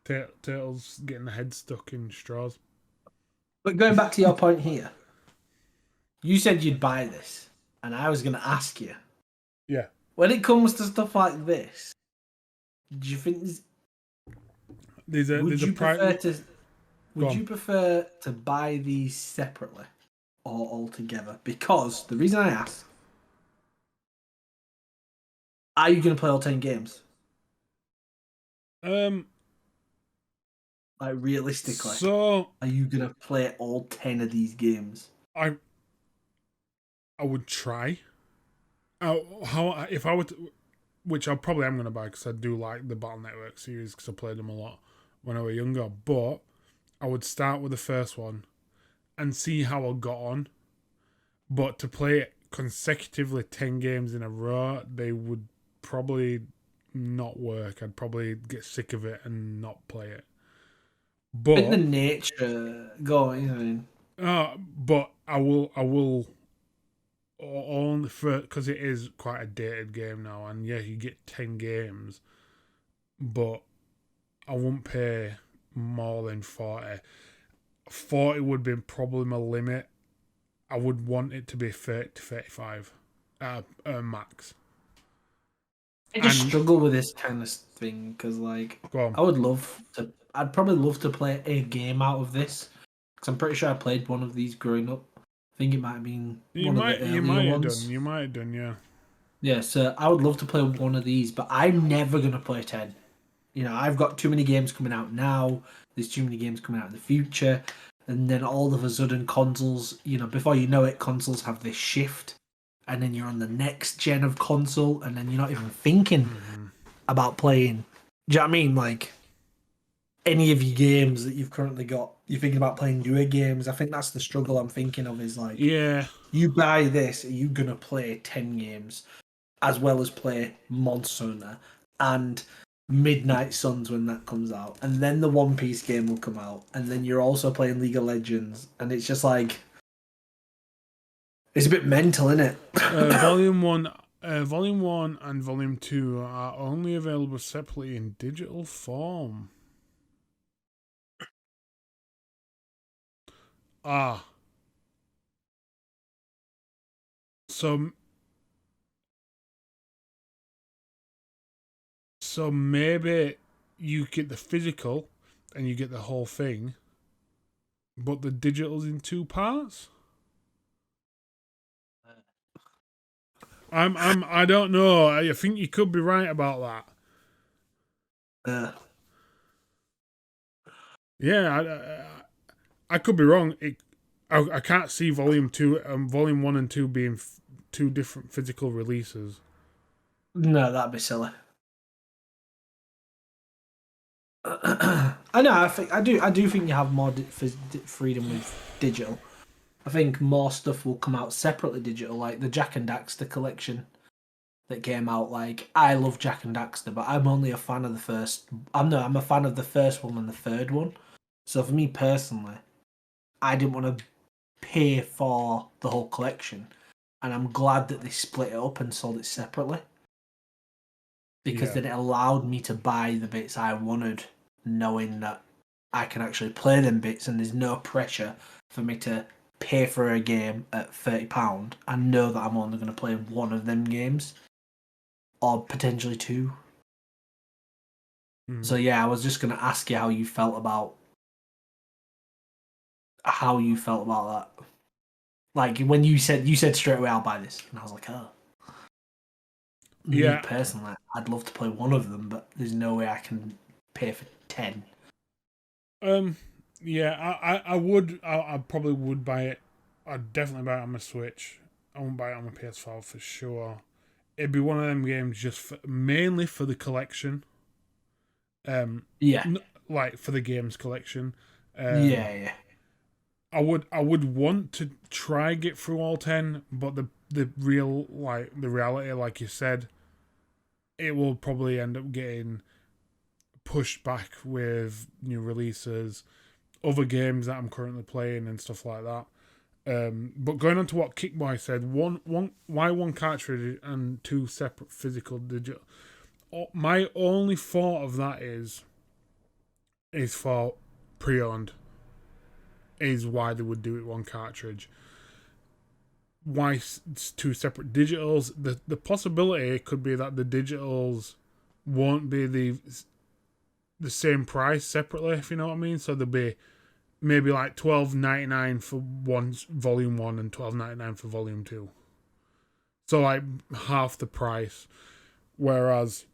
Turtles getting the head stuck in straws. But going back to your point here, you said you'd buy this, and I was going to ask you. Yeah. When it comes to stuff like this, do you think would you prefer to... Would you prefer to buy these separately or all together? Because the reason I ask, are you going to play all 10 games? Like, realistically, So are you going to play all 10 of these games? I would try. How if I were to, which I probably am going to buy because I do like the Battle Network series because I played them a lot when I was younger. But I would start with the first one and see how I got on. But to play consecutively 10 games in a row, they would probably not work. I'd probably get sick of it and not play it. But In the nature, go on, you know what I mean? but I will only for because it is quite a dated game now, and yeah, you get 10 games, but I won't pay more than 40. 40 would be probably my limit. I would want it to be 30 to 35 max. I just struggle with this kind of thing because, like, I'd probably love to play a game out of this because I'm pretty sure I played one of these growing up. I think it might have been one of the earlier ones. You might have done, yeah. Yeah, so I would love to play one of these, but I'm never gonna play 10. You know, I've got too many games coming out now. There's too many games coming out in the future, and then all of a sudden, consoles. You know, before you know it, consoles have this shift, and then you're on the next gen of console, and then you're not even thinking about playing. Do you know what I mean? Like, any of your games that you've currently got, you're thinking about playing newer games. I think that's the struggle I'm thinking of is like, Yeah. you buy this, are you going to play 10 games as well as play Monster Hunter and Midnight Suns when that comes out? And then the One Piece game will come out. And then you're also playing League of Legends. And it's just like, it's a bit mental, isn't it? Volume 1 and Volume 2 are only available separately in digital form. So maybe you get the physical and you get the whole thing, but the digital's in 2 parts? I don't know. I think you could be right about that. Yeah, I could be wrong. I can't see Volume 2 and Volume 1 and 2 being 2 different physical releases. No, that'd be silly. I know. I do think you have more freedom with digital. I think more stuff will come out separately digital, like the Jack and Daxter collection that came out. Like, I love Jack and Daxter, but I'm only a fan of the first. I'm a fan of the first one and the third one. So for me personally, I didn't want to pay for the whole collection, and I'm glad that they split it up and sold it separately. Because then it allowed me to buy the bits I wanted, knowing that I can actually play them bits and there's no pressure for me to pay for a game at £30 and know that I'm only going to play one of them games. Or potentially 2. So yeah, I was just going to ask you how you felt about that. Like, when you said straight away, I'll buy this. And I was like, oh. Yeah. Me personally, I'd love to play one of them, but there's no way I can pay for 10. Yeah, I would. I probably would buy it. I'd definitely buy it on my Switch. I won't buy it on my PS4 for sure. It'd be one of them games mainly for the collection. Like for the games collection. Yeah. I would want to try get through all 10, but the reality, like you said, it will probably end up getting pushed back with new releases, other games that I'm currently playing and stuff like that. But going on to what Kickboy said, why one cartridge and 2 separate physical digital? My only thought of that is for pre-owned. Is why they would do it one cartridge. Why 2 separate digitals? The possibility could be that the digitals won't be the same price separately, if you know what I mean. So they'll be maybe like $12.99 for volume 1 and $12.99 for volume 2. So like half the price, whereas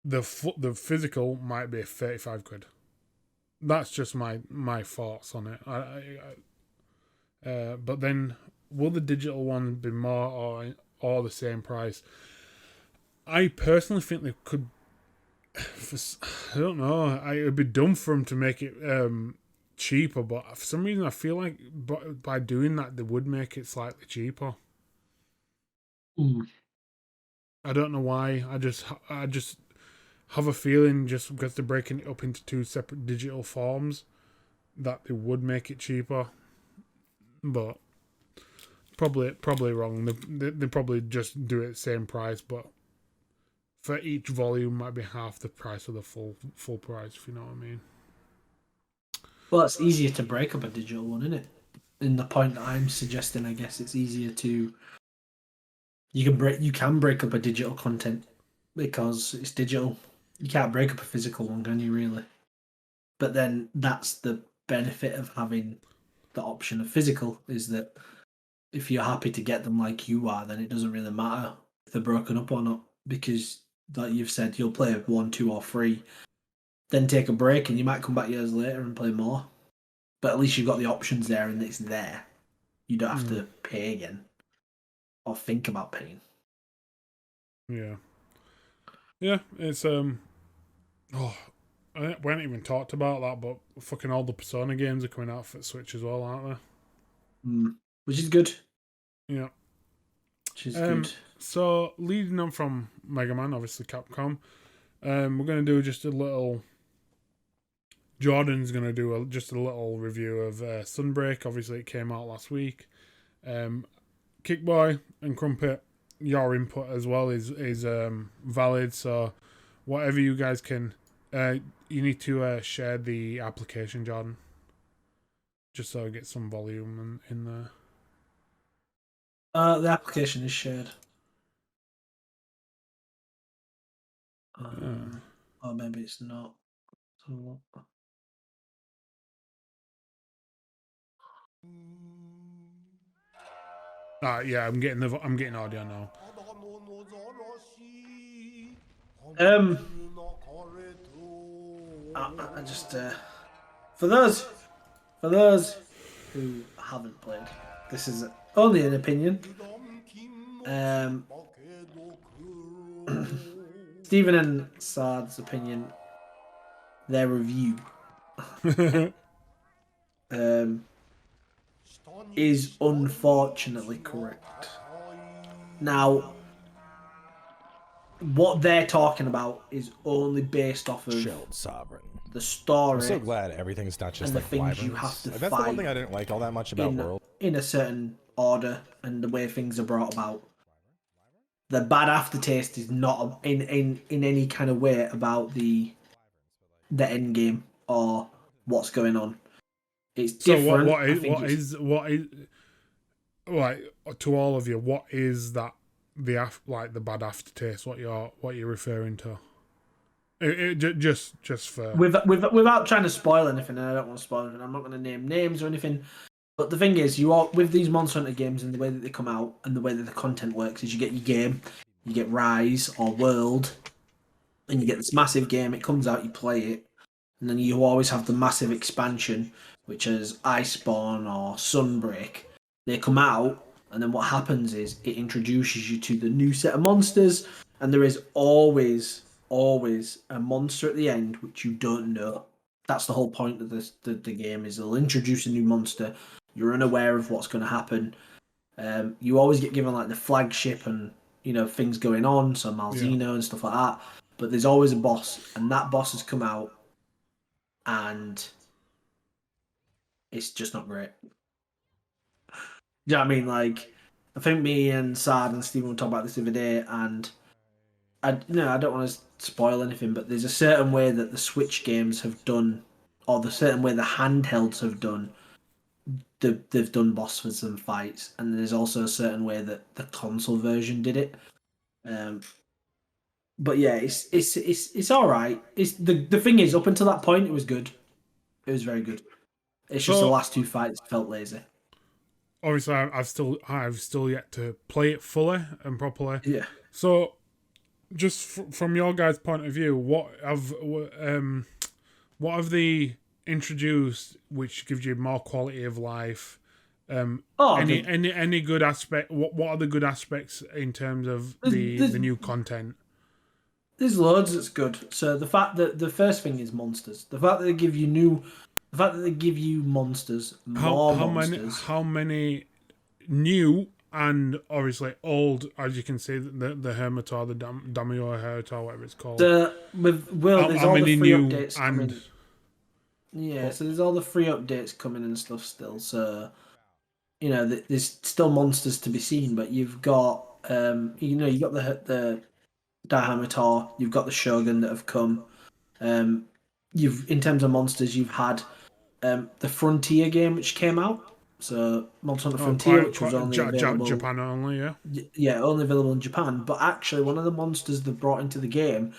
the physical might be 35 quid. That's just my thoughts on it. But then will the digital one be more or the same price? I personally think they could. I don't know. It would be dumb for them to make it cheaper, but for some reason I feel like by doing that they would make it slightly cheaper. I don't know why. I just have a feeling, just because they're breaking it up into 2 separate digital forms, that they would make it cheaper. But probably wrong. They probably just do it at the same price, but for each volume might be half the price of the full price, if you know what I mean. Well, it's easier to break up a digital one, isn't it? In the point that I'm suggesting, I guess it's easier to. You can break up a digital content because it's digital. You can't break up a physical one, can you, really? But then that's the benefit of having the option of physical, is that if you're happy to get them like you are, then it doesn't really matter if they're broken up or not, because like you've said, you'll play 1, 2 or 3, then take a break and you might come back years later and play more. But at least you've got the options there and it's there. You don't have to pay again or think about paying. Yeah, it's we haven't even talked about that, but fucking all the Persona games are coming out for Switch as well, aren't they? Which is good. Yeah. Which is good. So, leading on from Mega Man, obviously Capcom, we're going to do just a little... Jordan's going to do just a little review of Sunbreak. Obviously, it came out last week. Kickboy and Crumpet, your input as well is valid, so whatever you guys can... you need to share the application, Jordan, just so I get some volume in there. The application is shared. Or maybe it's not. Yeah, I'm getting audio now. I just for those who haven't played, this is only an opinion. Stephen and Sard's opinion, their review, is unfortunately correct. Now, what they're talking about is only based off of the story. I'm so glad everything's not just and like the things wyverns. you have to That's fight the one thing I didn't like all that much about World. In a certain order and the way things are brought about. The bad aftertaste is not in any kind of way about the end game or what's going on. It's different. So what is like, to all of you, what is that the bad aftertaste? What you're referring to? Just for without trying to spoil anything, and I don't want to spoil anything. I'm not going to name names or anything. But the thing is, with these Monster Hunter games and the way that they come out and the way that the content works, is you get your game, you get Rise or World, and you get this massive game. It comes out, you play it, and then you always have the massive expansion, which is Iceborne or Sunbreak. They come out, and then what happens is it introduces you to the new set of monsters, and there is always a monster at the end which you don't know. That's the whole point of the game, is they'll introduce a new monster. You're unaware of what's going to happen. You always get given like the flagship and things going on, so Malzeno and stuff like that. But there's always a boss, and that boss has come out, and it's just not great. Do you know what I mean? Like, I think me and Sad and Stephen were talking about this the other day, and I don't want to spoil anything, but there's a certain way that the Switch games have done, or the certain way the handhelds have done. They've done bosses and fights, and there's also a certain way that the console version did it. But yeah, it's all right. It's the thing is, up until that point, it was good. It was very good. It's just the last two fights felt lazy. Obviously, I've still yet to play it fully and properly. Yeah. So, just from your guys' point of view, what have they introduced which gives you more quality of life? Any good aspect? What are the good aspects in terms of the new content? There's loads that's good. So the fact that the first thing is monsters. The fact that they give you monsters, monsters. How many new and obviously old, as you can see, the Hermitor, the Damio Hermitor, whatever it's called. With Will, there's all the free updates coming. Yeah, so there's all the free updates coming and stuff still. So, there's still monsters to be seen, but you've got, you got the Daihamitaur, you've got the Shogun that have come. In terms of monsters, you've had the Frontier game which came out. So Monster Hunter Frontier, which was only available Japan only, yeah. Yeah, only available in Japan. But actually, one of the monsters they brought into the game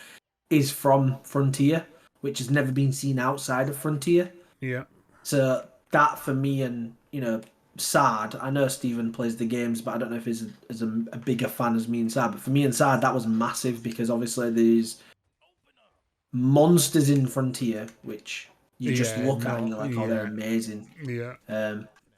is from Frontier, which has never been seen outside of Frontier. Yeah. So that for me and Sard, I know Stephen plays the games, but I don't know if he's a bigger fan as me and Sard. But for me and Sard, that was massive because obviously there's monsters in Frontier which you just look at and you're like, oh, they're amazing. Yeah.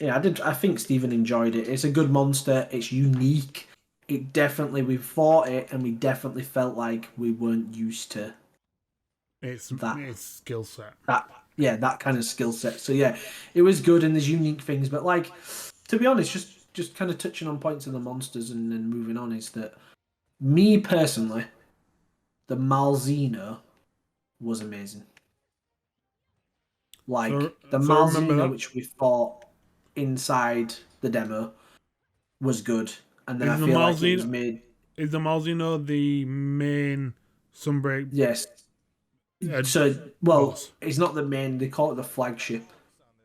I think Stephen enjoyed it. It's a good monster. It's unique. We fought it and we definitely felt like we weren't used to its skill set. That kind of skill set. So yeah, it was good and there's unique things. But like, to be honest, just kind of touching on points of the monsters and then moving on is that me personally, the Malzeno was amazing. Like the Malzeno which we fought inside the demo was good, and then I feel like it was made. Is the Malzeno the main Sunbreak? Yes. He's not the main. They call it the flagship.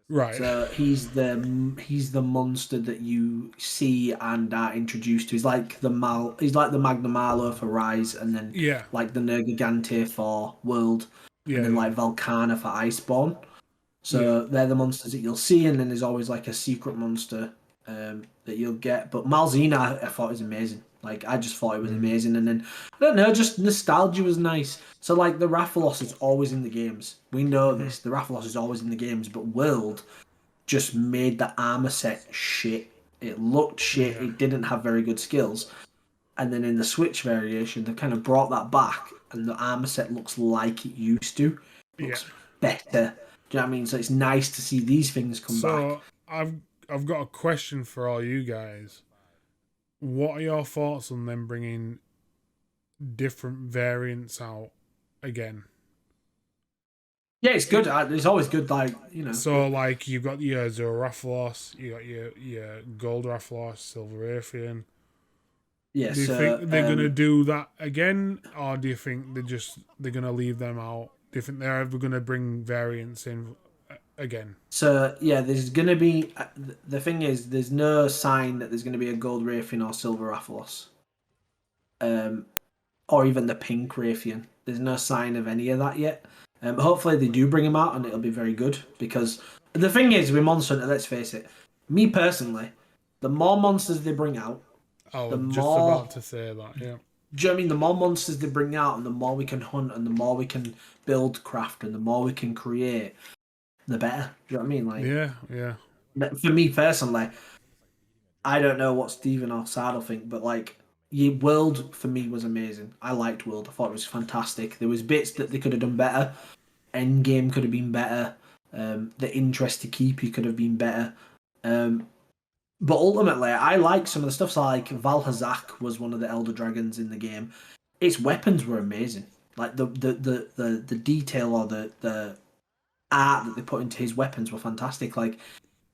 Right. So he's the monster that you see and are introduced to. He's like the Magna Malo for Rise, and then like the Nergigante for World, and then like Volcana for Iceborne. So they're the monsters that you'll see, and then there's always like a secret monster that you'll get. But Malzeno, I thought was amazing. Like I just thought it was amazing, and then I don't know, just nostalgia was nice. So like the Rathalos is always in the games. We know this. The Rathalos is always in the games, but World just made the armor set shit. It looked shit. It didn't have very good skills. And then in the Switch variation, they kind of brought that back, and the armor set looks like it used to. Looks better. Do you know what I mean? So it's nice to see these things come back. So I've got a question for all you guys. What are your thoughts on them bringing different variants out again? Yeah, it's good. It's always good, like, So, like, you've got your Zero Rathalos, you got your Gold Rathalos, Silver Rathian. Yeah, do you think they're going to do that again, or do you think they're going to leave them out? Do you think they're ever going to bring variants in again? So, yeah, there's going to be... The thing is, there's no sign that there's going to be a Gold Rathian or Silver Rathalos. Or even the Pink Rathian. There's no sign of any of that yet. Hopefully they do bring them out and it'll be very good. Because the thing is, with Monster Hunter, let's face it, me personally, the more monsters they bring out... about to say that, yeah. Do you know what I mean? The more monsters they bring out and the more we can hunt and the more we can build craft and the more we can create, the better. Do you know what I mean? Like, yeah. For me personally, I don't know what Stephen or Sardal think, but like, World for me was amazing. I liked World. I thought it was fantastic. There was bits that they could have done better. Endgame could have been better. The interest to keep you could have been better. But ultimately, I like some of the stuff. So like Valhazak was one of the Elder Dragons in the game. Its weapons were amazing. Like the detail or the art that they put into his weapons were fantastic. Like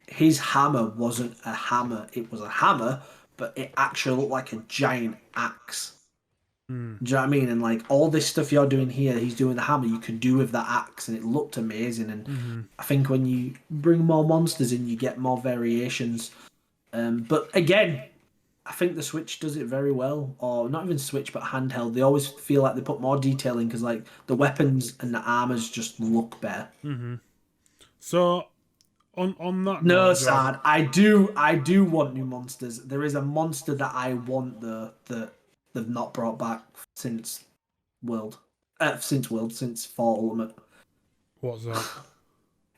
his hammer wasn't a hammer; it was a hammer, but it actually looked like a giant axe. Do you know what I mean? And like all this stuff you're doing here, he's doing the hammer. You could do with that axe, and it looked amazing. And I think when you bring more monsters in, you get more variations. But again, I think the Switch does it very well, or not even Switch, but handheld. They always feel like they put more detail in because like the weapons and the armors just look better. So on that No, note, Jordan, sad. I do want new monsters. There is a monster that I want though that they've not brought back since since Fall Ultimate. what's that?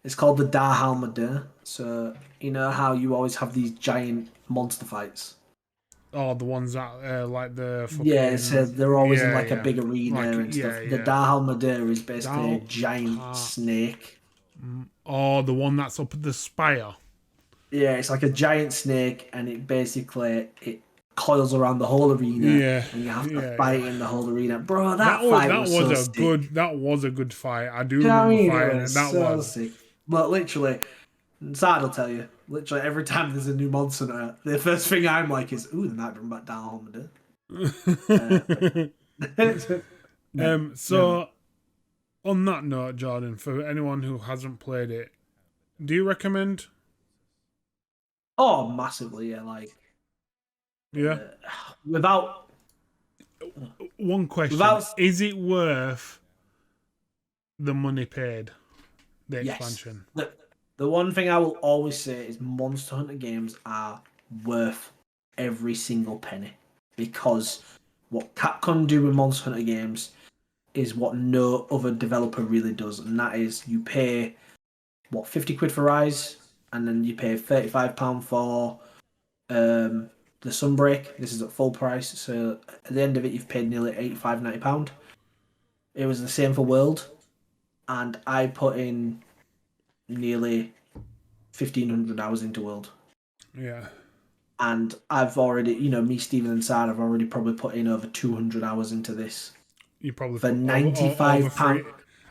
It's called the Darhalmadur. So you know how you always have these giant monster fights. Oh, the ones that like the fucking Yeah, so they're always in like a yeah. big arena Like, and stuff. yeah, The yeah. Darhalmadur is basically a Dal- giant Ha- snake. Oh, the one that's up at the spire. Yeah, it's like a giant snake, and it coils around the whole arena, Yeah, and you have to yeah, fight yeah. in the whole arena. Bro, that fight was so sick. That was a good fight. I do Do you know what I remember mean? It fighting it. was That so was. sick. But literally, Sad will tell you, literally every time there's a new Monster Hunter, the first thing I'm like is, ooh, they might bring back Darhalmadur. So on that note, Jordan, for anyone who hasn't played it, do you recommend? Oh, massively, yeah. Like, Yeah. without One question: without is it worth the money paid? The yes, expansion. the one thing I will always say is Monster Hunter games are worth every single penny, because what Capcom do with Monster Hunter games is what no other developer really does, and that is you pay what 50 quid for Rise, and then you pay £35 for the Sunbreak. This is at full price, so at the end of it you've paid nearly £85-90. It was the same for World, and I put in nearly 1,500 hours into World. Yeah. And I've already, me, Steven, and Sad have already probably put in over 200 hours into this. You probably For put £95.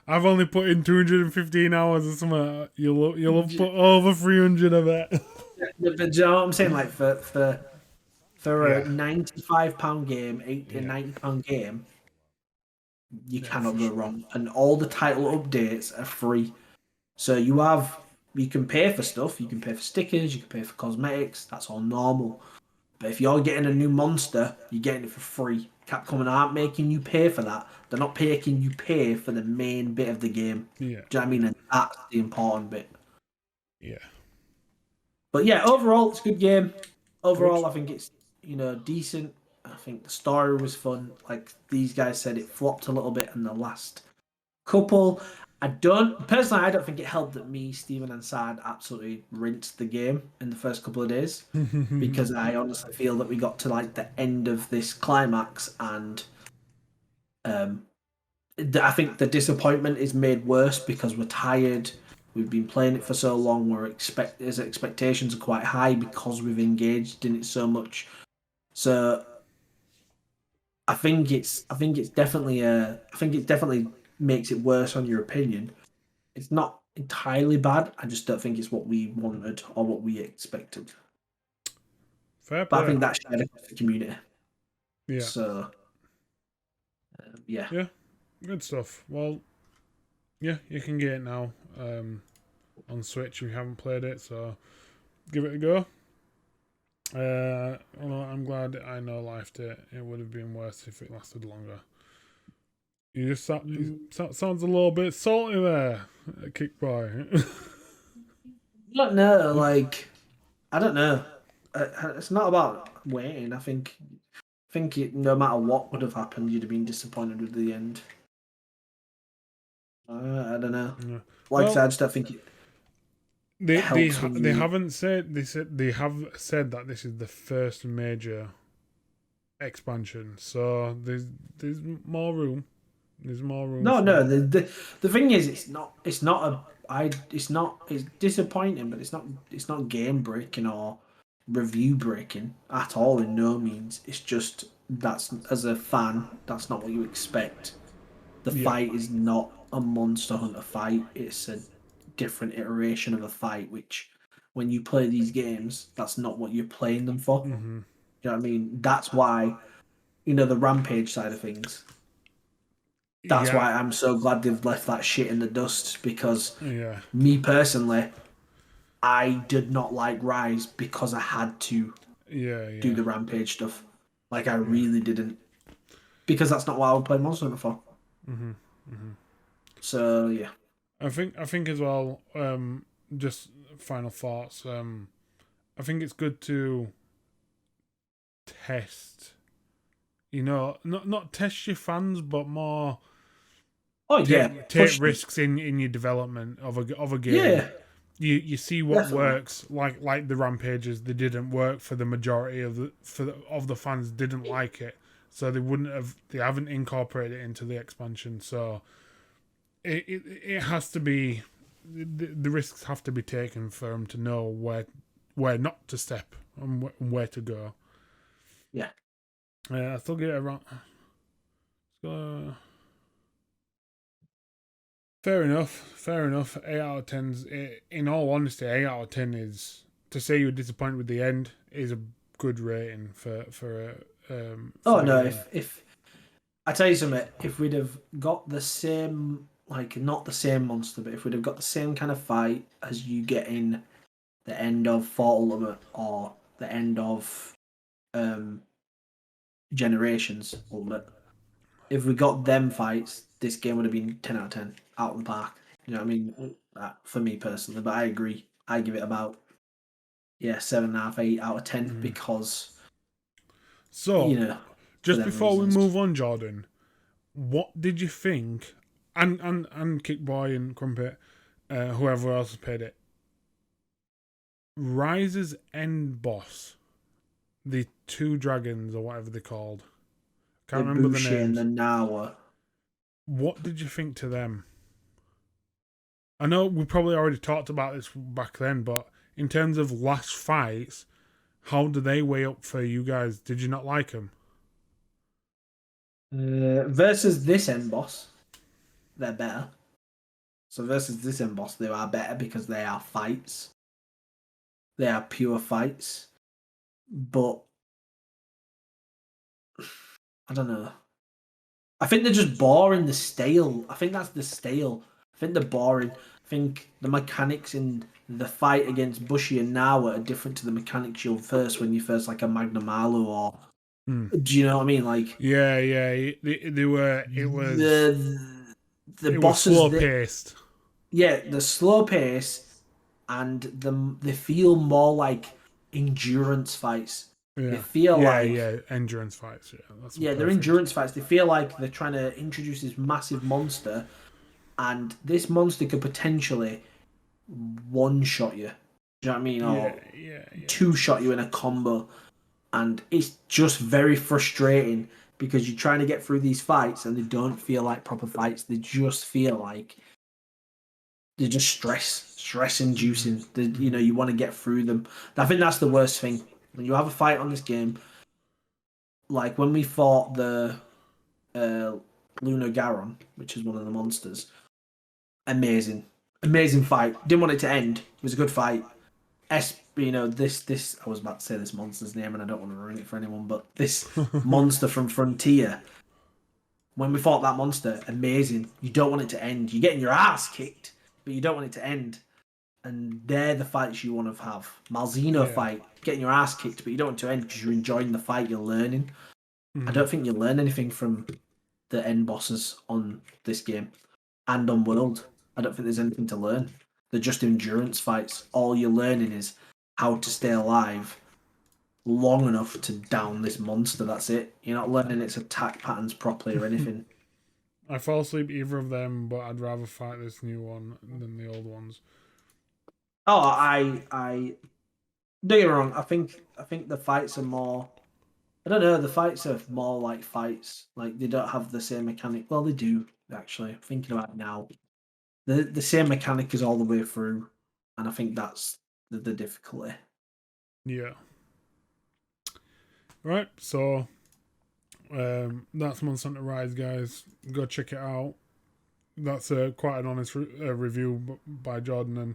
I've only put in 215 hours or something. You'll have put over 300 of it. But do you know what I'm saying? Like for Yeah. a £95 game, Yeah. £90 game, you Yeah, cannot for go sure. wrong. And all the title updates are free. So you can pay for stuff, you can pay for stickers, you can pay for cosmetics, that's all normal. But if you're getting a new monster, you're getting it for free. Capcom aren't making you pay for that. They're not making you pay for the main bit of the game. Yeah. Do you know what I mean? And that's the important bit. Yeah. But yeah, overall, it's a good game. Overall, Good. I think it's, decent. I think the story was fun. Like these guys said, it flopped a little bit in the last couple. I don't think it helped that me, Steven, and Sad absolutely rinsed the game in the first couple of days, because I honestly feel that we got to like the end of this climax, and I think the disappointment is made worse because we're tired. We've been playing it for so long. His expectations are quite high because we've engaged in it so much. So I think it's definitely makes it worse on your opinion. It's not entirely bad. I just don't think it's what we wanted or what we expected. Fair But I play. think that's shared across the community. Yeah. So yeah. Yeah. Good stuff. Well, yeah, you can get it now on Switch if you haven't played it, so give it a go. Although I'm glad I know lifed it. It would have been worse if it lasted longer. You just sounds a little bit salty there, Kick Boy. I don't know. Like I don't know. It's not about waiting. I think no matter what would have happened, you'd have been disappointed with the end. I don't know. Yeah. Like I said, I just don't think it. They helps when they you- haven't said they have said that this is the first major expansion, so there's more room. There's more room. No, for no. it. The thing is, it's disappointing, but it's not game breaking or review breaking at all. In no means. It's just that's as a fan, that's not what you expect. The Yeah. fight is not a Monster Hunter fight. It's a different iteration of a fight, which when you play these games, that's not what you're playing them for. Mm-hmm. You know what I mean? That's why, the Rampage side of things. That's Yeah. why I'm so glad they've left that shit in the dust, because Yeah. me personally, I did not like Rise because I had to Yeah. do the Rampage stuff. Like, I really didn't. Because that's not what I would play Monster Hunter for. Mm-hmm. Mm-hmm. So, yeah. I think as well. Just final thoughts. I think it's good to test. Not test your fans, but more Oh yeah, take push them. risks in your development of a game. Yeah, You see what definitely. works, like the rampages. They didn't work for the majority of the fans. Didn't like it, so they haven't incorporated it into the expansion. So it has to be the risks have to be taken for them to know where not to step and where to go. Yeah. I still get it around. Fair enough. Fair enough. 8 out of 10's. In all honesty, 8 out of 10 is, to say you're disappointed with the end is a good rating for Oh the no, game. if I tell you something, if we'd have got the same, like not the same monster, but if we'd have got the same kind of fight as you get in the end of Fort Ultimate or the end of um Generations Ultimate, if we got them fights, this game would have been 10 out of 10 out of the park. You know what I mean? For me personally, but I agree. I give it about 7.5, 8 out of 10 Mm. because So, for just them before we reasons. move on, Jordan, what did you think? And Kickboy and Crumpet, whoever else has played it. Rise's end boss, the two dragons or whatever they're called. The Can't remember the Bushi and names. the Nawa. What did you think to them? I know we probably already talked about this back then, but in terms of last fights, how do they weigh up for you guys? Did you not like them? Versus this end boss, they're better. So versus this end boss, they are better because they are fights. They are pure fights. But I don't know. I think they're just boring. The stale. I think that's the stale. I think they're boring. I think the mechanics in the fight against Bushi and Nawa are different to the mechanics you'll first when you first like a Magnamalu or. Do you know what I mean? Like Yeah. They were. the It was bosses slow that paced. the slow pace and they feel more like endurance fights. They Yeah. feel like Yeah. Endurance fights. Yeah, that's a they're perfect. endurance fights. They feel like they're trying to introduce this massive monster, and this monster could potentially one shot you. Do you know what I mean? Or Yeah. two shot you in a combo, and it's just very frustrating because you're trying to get through these fights and they don't feel like proper fights. They just feel like they're just stress inducing. You want to get through them. I think that's the worst thing when you have a fight on this game. Like when we fought the Luna Garon, which is one of the monsters. Amazing fight. Didn't want it to end. It was a good fight. This. I was about to say this monster's name, and I don't want to ruin it for anyone. But this monster from Frontier. When we fought that monster, amazing. You don't want it to end. You're getting your ass kicked, but you don't want it to end. And they're the fights you want to have. Malzeno fight, getting your ass kicked, but you don't want to end because you're enjoying the fight, you're learning. I don't think you learn anything from the end bosses on this game and on World. I don't think there's anything to learn. They're just endurance fights. All you're learning is how to stay alive long enough to down this monster. That's it. You're not learning its attack patterns properly or anything. I fall asleep either of them, but I'd rather fight this new one than the old ones. Oh, I don't get me wrong. I think the fights are more. I don't know. The fights are more like fights. Like they don't have the same mechanic. Well, they do actually. Thinking about it now, the same mechanic is all the way through, and I think that's the difficulty. Yeah. Right. So that's Monster Hunter Rise, guys. Go check it out. That's quite an honest review by Jordan and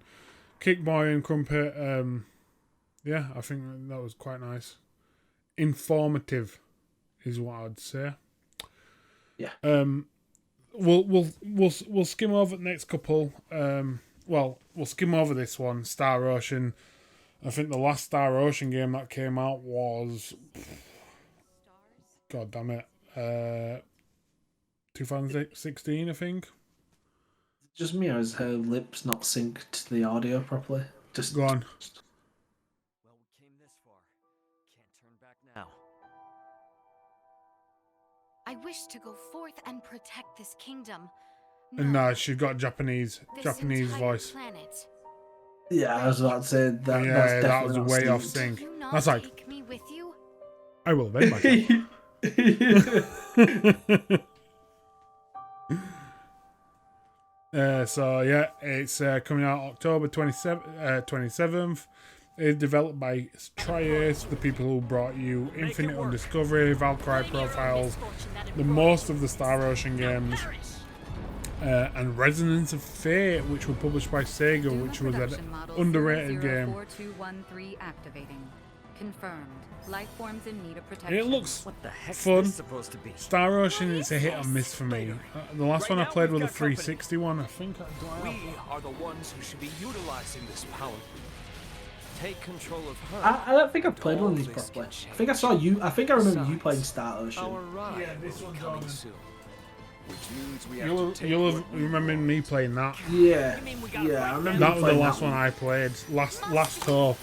Kickboy and Crumpet. Yeah, I think that was quite nice. Informative is what I'd say. Yeah. We'll skim over the next couple. We'll skim over this one, Star Ocean. I think the last Star Ocean game that came out was, God damn it, 2016, I think. just me, or is her lips not synced to the audio properly? Just Go on. Well, we came this far. Can't turn back now. I wish to go forth and protect this kingdom. And no, she's got Japanese this entire voice. planet. Yeah, I was about to say that. Yeah, That's that definitely was not way off synced. sync. Do you not That's like, take me with you? I will avenge myself. So yeah, it's coming out October 27th. It's developed by Triace, the people who brought you Infinite Undiscovery, Valkyrie Profiles, the most of the Star Ocean games, and Resonance of Fate, which were published by Sega, which was an underrated game. 04213 activating. Confirmed. Life forms in need of protection. It looks What the heck's fun. this supposed to be? Star Ocean is a hit or miss for me. The last one I played was the 360 one. I think I We are the ones who should be utilizing this power. Take control of her. I don't think I've played one of these properly. I think I saw you. I think I remember you playing Star Ocean. Our ride Yeah, this will be one's coming on. soon. Which means we have You'll to take have what we remembered me playing that. Yeah, You mean we gotta yeah, I fight remember. That you was the playing last that one I played. Last tour.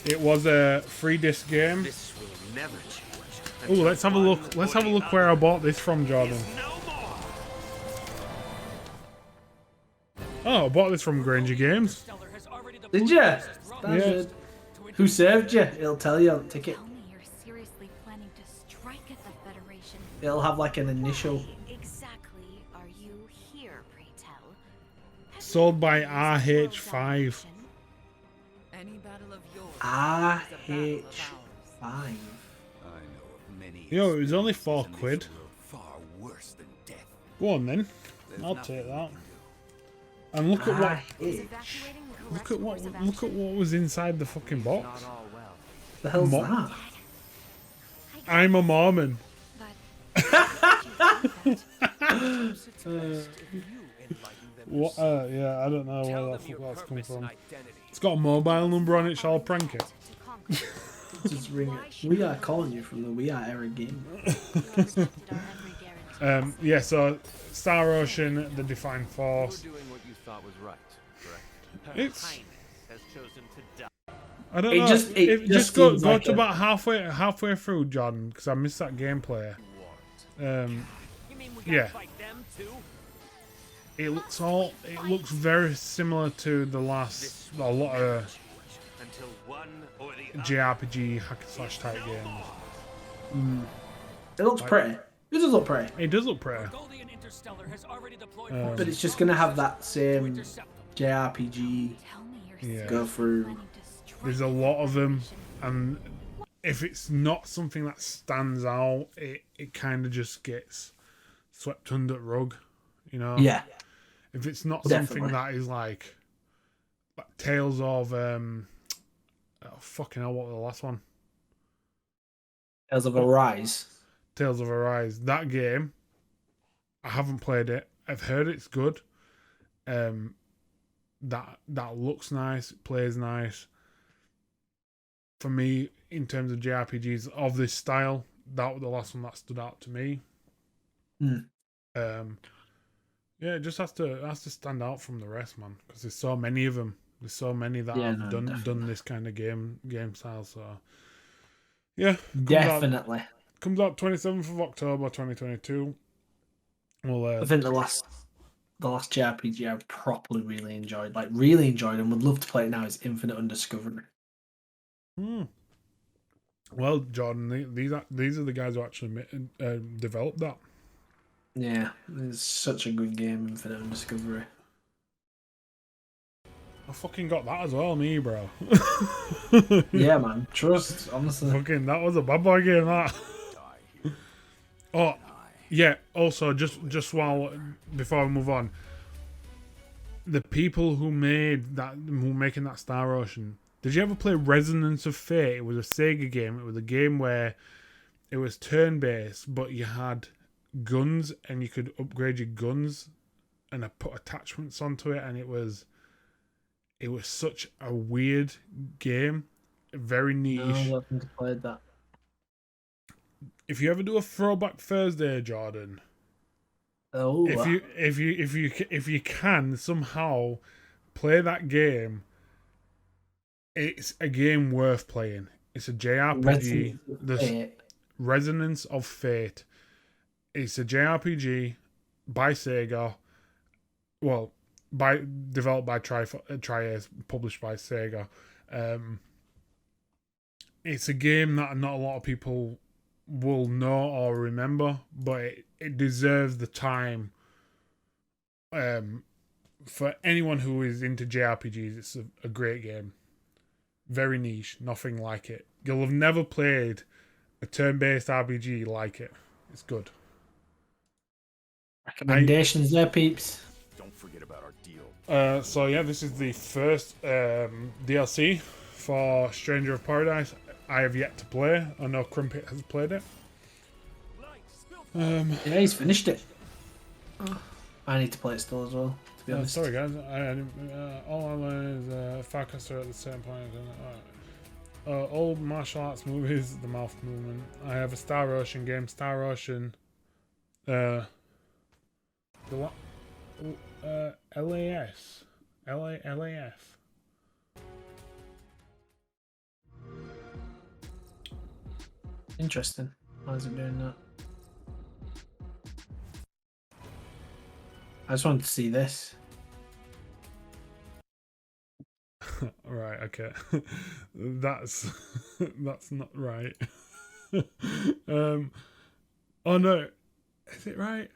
It was a 3-disc game. This will never change. Oh, let's have a look. Let's have a look where I bought this from, Jordan. No more. Oh, I bought this from Granger Games. Did you? Who served you? It'll tell you on the ticket. Tell me you're seriously planning to strike at the Federation. It'll have like an initial. Exactly are you here, pray tell? Have Sold you by used RH5. Any battle of yours. RH5. I know of many. Yo, it was only £4. experiences in this world far worse than death. Go on then. There's I'll nothing take you that. can do. And look at what. evacuating the Look correct at what. course of Look at action? what was inside the fucking box. Not all well. The hell's Mo- that? I'm a Mormon. But What? Yeah, I don't know Tell where them the your fuck that's come purpose and from. identity. It's got a mobile number on it. Shall I prank it? Just ring it. We are calling you from the We Are Era game. Yeah. So Star Ocean, the Defined You're Force. doing what you thought was right, correct? It's. Has chosen to die. I don't It know. just- it just just go seems go like to a- about halfway through, Jordan, because I missed that gameplay. You mean we gotta Yeah. fight them too? It looks very similar to the last a lot of Until one or the other. JRPG hack and slash type games. It looks pretty. It does look pretty. It does look pretty. Goldian Interstellar has already deployed But it's just gonna have that same JRPG Tell me you're Yeah. go through. planning to strike There's a lot of them, and if it's not something that stands out, it kind of just gets swept under the rug, you know. Yeah. If it's not Definitely. something that is like Tales of oh, fucking hell, what was the last one? Tales of Arise. Tales of Arise. That game, I haven't played it. I've heard it's good. That looks nice, it plays nice. For me, in terms of JRPGs of this style, that was the last one that stood out to me. Yeah, it just has to stand out from the rest, man, because there's so many of them. There's so many that Yeah, have no, done definitely. this kind of game style. So yeah, Definitely. comes out 27th of October 2022. Well, I think the last JRPG I properly really enjoyed and would love to play it now is Infinite Undiscovery. Well, Jordan, these are the guys who actually developed that. Yeah, it's such a good game, Infinite Undiscovery. I fucking got that as well, me, bro. Yeah, man. Trust, honestly. Fucking, that was a bad boy game, that. Oh, yeah. Also, just before we move on, the people who making that Star Ocean. Did you ever play Resonance of Fate? It was a Sega game. It was a game where it was turn-based, but you had guns and you could upgrade your guns and I put attachments onto it, and it was such a weird game, very niche. No, I haven't played that. If you ever do a Throwback Thursday, Jordan, Oh, if you can somehow play that game, it's a game worth playing. It's a JRPG. The Resonance of Fate. It's a JRPG by Sega. Well, developed by Tri-Ace, published by Sega. It's a game that not a lot of people will know or remember, but it deserves the time. For anyone who is into JRPGs, it's a great game. Very niche, nothing like it. You'll have never played a turn-based RPG like it. It's good. Recommendations there, peeps. Don't forget about our deal. So yeah, this is the first DLC for Stranger of Paradise. I have yet to play. I know Crumpet has played it. Yeah, he's finished it. I need to play it still as well, to be honest. Sorry guys, all I learned is Farcaster at the same point. Old martial arts movies, the mouth movement. I have a Star Ocean game, Star Ocean. LAS. LAF. Interesting. Why is it doing that? I just wanted to see this. Right, okay. That's not right. Oh no. Is it right?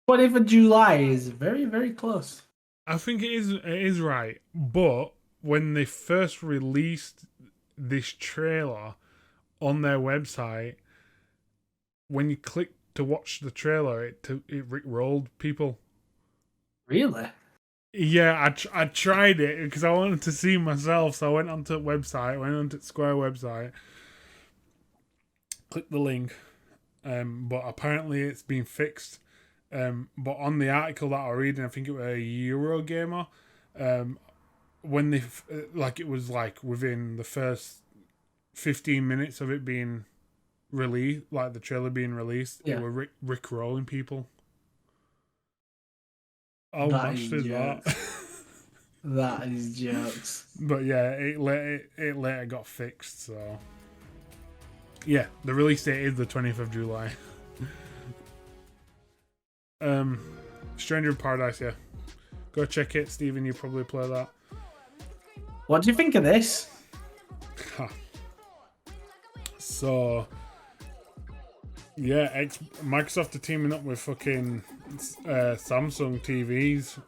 20th of July is very, very close. I think it is right. But when they first released this trailer on their website, when you click to watch the trailer, it rickrolled people. Really? Yeah, I tried it because I wanted to see myself, so I went onto the website, went onto the Square website, clicked the link, but apparently it's been fixed. But on the article that I was reading, I think it was a Eurogamer, when they it was within the first 15 minutes of it being released, like the trailer being released, yeah. It were rickrolling people. How That much is is that? That is jokes. But yeah, it later got fixed. So yeah, the release date is the 20th of July. Stranger of Paradise, yeah. Go check it, Stephen. You probably play that. What do you think of this? So yeah, Microsoft are teaming up with fucking Samsung TVs,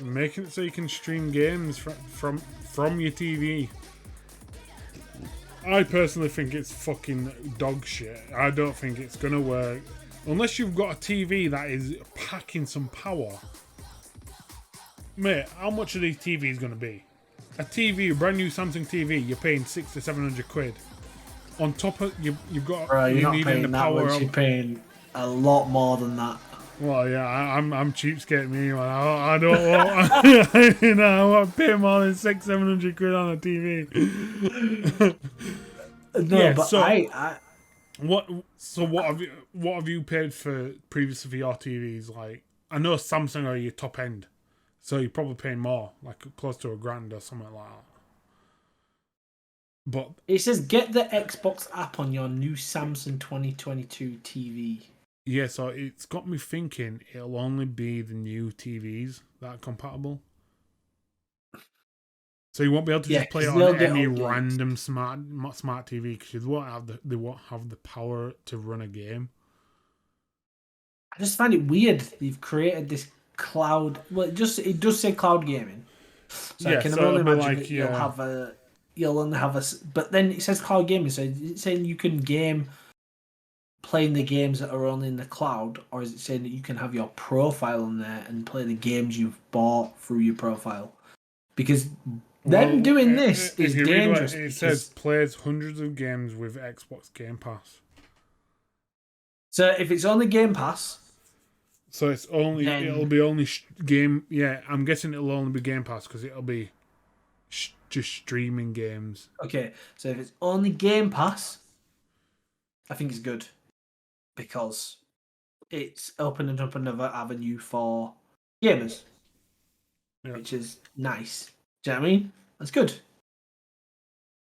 making it so you can stream games from your TV. I personally think it's fucking dog shit. I don't think it's gonna work unless you've got a TV that is packing some power. Mate, how much are these TVs gonna be? A brand new Samsung TV, you're paying £600 to £700. On top of you've got Bro, you're not need paying the that power much. of, You're paying a lot more than that. Well, yeah, I'm cheapskate me, man. I don't want, I want to pay more than £600-700 on a TV. No, Yeah, but so- I What have you paid for previously for your TVs? Like, I know Samsung are your top end, so you're probably paying more, like close to £1,000 or something like that. But it says get the Xbox app on your new Samsung 2022 TV. yeah, so it's got me thinking it'll only be the new TVs that are compatible. So you won't be able to Yeah, just play it 'cause they'll on get any old games. random smart TV because they won't have the power to run a game. I just find it weird they've created this cloud. Well, it does say cloud gaming, so Yeah, I can so only it'll be imagine like, that you'll only have a. But then it says cloud gaming, so is it saying you can game playing the games that are only in the cloud, or is it saying that you can have your profile on there and play the games you've bought through your profile? Because them doing this is if you dangerous. Read it says plays hundreds of games with Xbox Game Pass. So if it's only Game Pass, So it's only Then- it'll be only game. Yeah, I'm guessing it'll only be Game Pass because it'll be just streaming games. okay. So if it's only Game Pass, I think it's good because it's opened up another avenue for gamers, Yeah. which is nice. Do you know what I mean? That's good.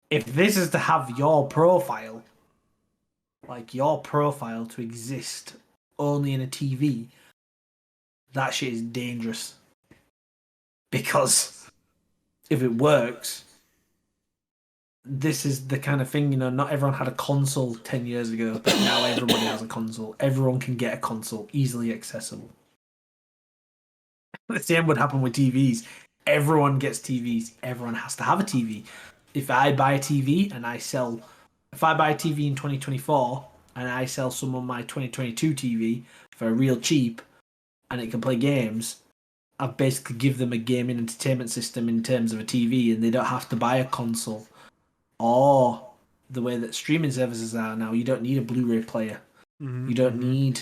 If this is to have your profile, like your profile to exist only in a TV, that shit is dangerous. Because if it works, this is the kind of thing, not everyone had a console 10 years ago, but now everybody has a console. Everyone can get a console, easily accessible. The same would happen with TVs. Everyone gets TVs. Everyone has to have a TV. If I buy a TV if I buy a TV in 2024 and I sell someone my 2022 TV for real cheap and it can play games, I basically give them a gaming entertainment system in terms of a TV, and they don't have to buy a console. Or the way that streaming services are now, you don't need a Blu-ray player. You don't need,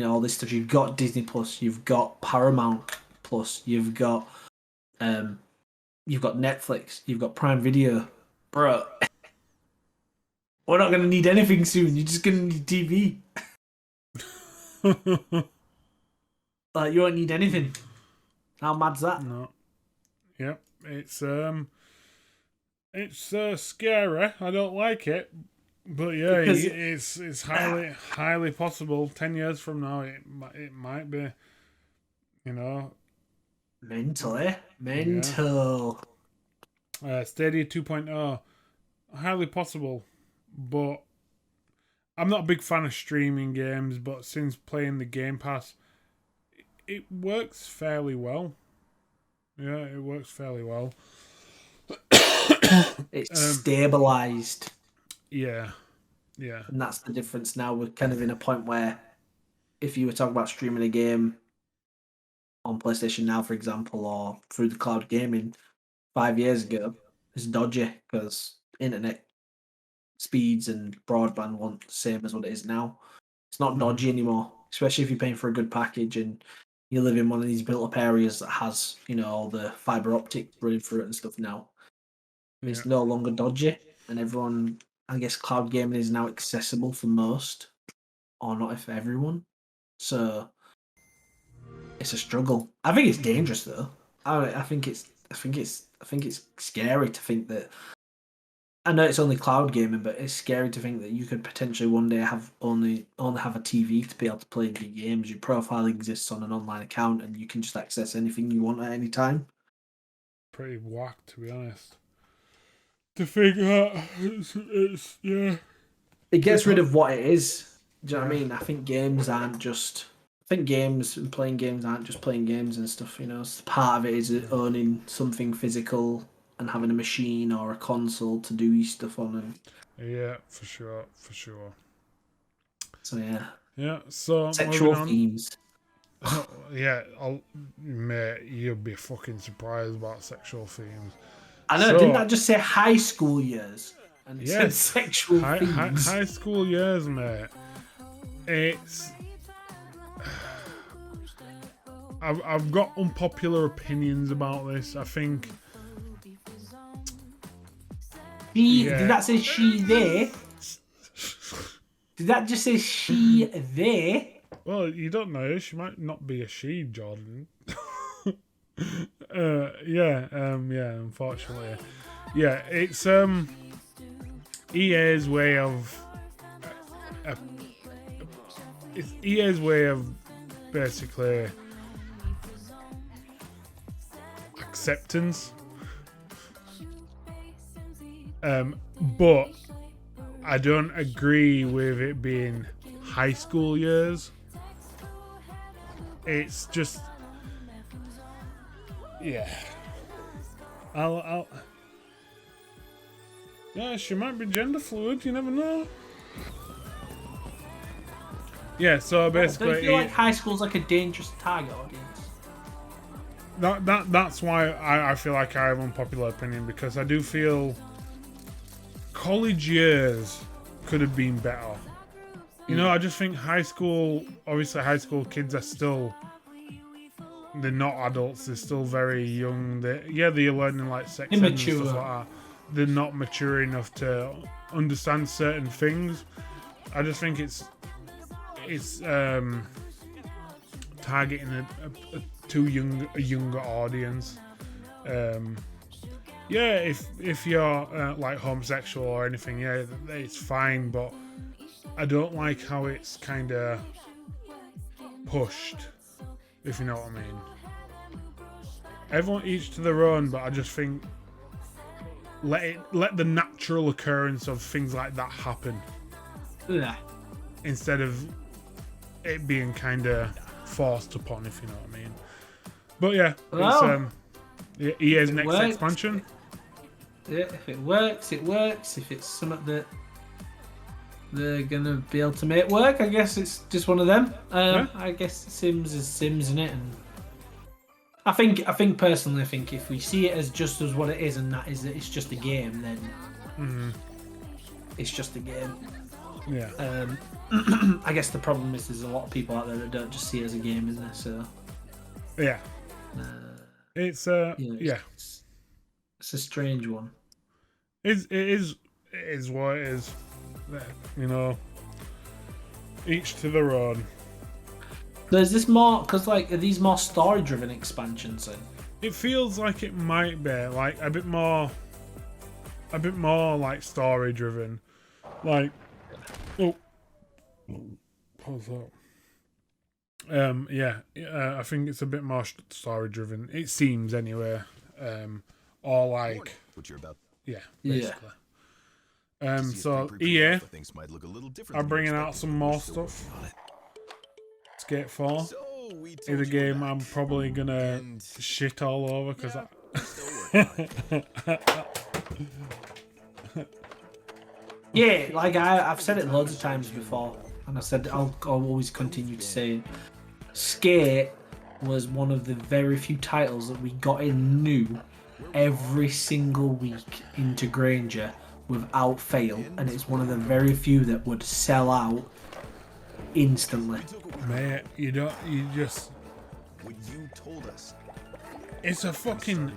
all this stuff. You've got Disney Plus, you've got Paramount Plus, you've got Netflix, you've got Prime Video, bro. We're not gonna need anything soon. You're just gonna need TV. Like, you won't need anything. How mad's that? No. Yep. It's scary. I don't like it. But yeah, Because it's highly possible 10 years from now it might be, mental, eh? Mental. Stadia 2.0, highly possible. But I'm not a big fan of streaming games, but since playing the Game Pass, it works fairly well. Yeah, it works fairly well. It's stabilized. Yeah. And that's the difference now. We're kind of in a point where if you were talking about streaming a game on PlayStation Now, for example, or through the cloud gaming 5 years ago, it's dodgy because internet speeds and broadband weren't the same as what it is now. It's not dodgy anymore, especially if you're paying for a good package and you live in one of these built-up areas that has, all the fiber optic running through it and stuff now. It's no longer dodgy, and everyone, I guess, cloud gaming is now accessible for most, or not for everyone. So it's a struggle. I think it's dangerous though. I think it's scary to think that. I know it's only cloud gaming, but it's scary to think that you could potentially one day have only have a TV to be able to play the games. Your profile exists on an online account, and you can just access anything you want at any time. Pretty whack, to be honest. To think that it's yeah. It gets rid of what it is. Do you know what I mean? I think games and playing games aren't just playing games and stuff. So part of it is owning something physical and having a machine or a console to do stuff on. Yeah, for sure. So yeah. Yeah. So Sexual themes. Yeah, mate, you'd be fucking surprised about sexual themes. I know. Didn't I just say high school years? And it said sexual themes. High school years, mate. It's. I've got unpopular opinions about this. I think. Did that say she there? Did that just say she there? Well, you don't know. She might not be a she, Jordan. Unfortunately. Yeah, it's EA's way of it's EA's way of basically acceptance. But I don't agree with it being high school years. It's just, yeah. Yeah, she might be gender fluid. You never know. Yeah, so basically, Don't you feel like high school's like a dangerous target audience? That's why I feel like I have unpopular opinion, because I do feel college years could have been better. I just think high school kids are still, they're not adults, they're still very young. They're learning like sex ed and stuff like that. They're not mature enough to understand certain things. I just think it's targeting a younger audience. Yeah, if you're like homosexual or anything, yeah, it's fine. But I don't like how it's kind of pushed, if you know what I mean. Everyone each to their own, but I just think let the natural occurrence of things like that happen. Yeah. Instead of it being kind of forced upon, if you know what I mean. But yeah, Well, it's EA's next works. expansion. Yeah, if it works, it works. If it's something that they're gonna be able to make work, I guess it's just one of them. I guess Sims is Sims, isn't it? And I think personally, if we see it as just as what it is, and that is that it's just a game, then it's just a game. Yeah. I guess the problem is there's a lot of people out there that don't just see it as a game, isn't there? So Yeah. It's it's a strange one. It is what it is. You know, each to their own. So is this more because like are these more story-driven expansions then? It feels like it might be like a bit more like story driven. Like, pause up. I think it's a bit more story driven. It seems anyway. Or like What you're about. yeah, Yeah. basically. So EA are bringing out some more stuff. Skate 4 is a game I'm probably gonna shit all over because Yeah, like I've said it loads of times before, and I said I'll always continue to say it. Skate was one of the very few titles that we got in new every single week into Granger without fail, and it's one of the very few that would sell out instantly. mate, you just What you told us. it's a fucking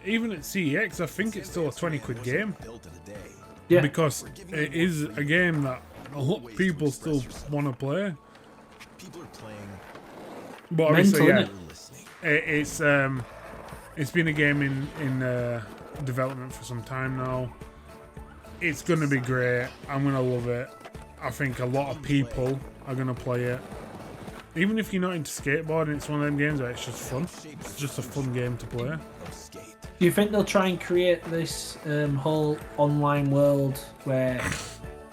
even at CEX I think it's still a 20 quid game. Built in a day. Yeah, Because it is a game that a lot of people still want to play. People are playing. But obviously, Mental, yeah, Listening. it's been a game in development for some time now. It's gonna be great. I'm gonna love it. I think a lot of people are gonna play it. Even if you're not into skateboarding, it's one of them games where it's just fun. It's just a fun game to play. Skate. do you think they'll try and create this whole online world where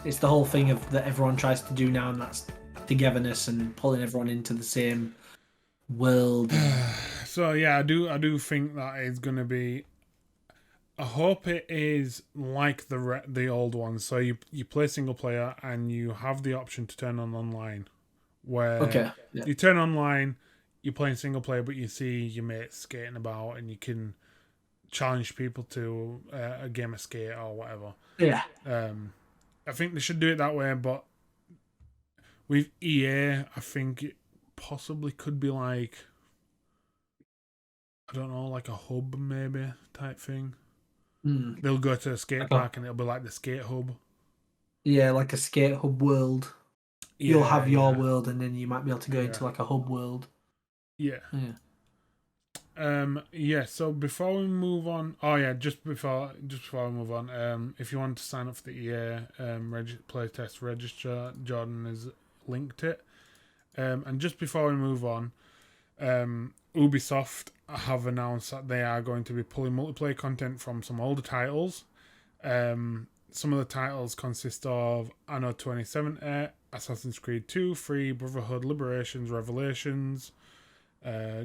it's the whole thing of that everyone tries to do now, and that's togetherness and pulling everyone into the same world? So yeah, I do think that is gonna be. I hope it is like the old ones. So you play single player and you have the option to turn on online, where Okay, yeah. you turn online, you're playing single player, but you see your mates skating about and you can challenge people to a game of skate or whatever. Yeah. I think they should do it that way, but with EA, I think it possibly could be like, I don't know, like a hub maybe type thing. They'll go to a skate park and it'll be like the skate hub. Yeah, like a skate hub world. You'll have your yeah. world, and then you might be able to go into like a hub world. Yeah. Yeah. So before we move on, just before we move on, if you want to sign up for the EA playtest register, Jordan has linked it. And just before we move on, Ubisoft have announced that they are going to be pulling multiplayer content from some older titles. Some of the titles consist of Anno 2070, Assassin's Creed 2, 3, Brotherhood, Liberations, Revelations,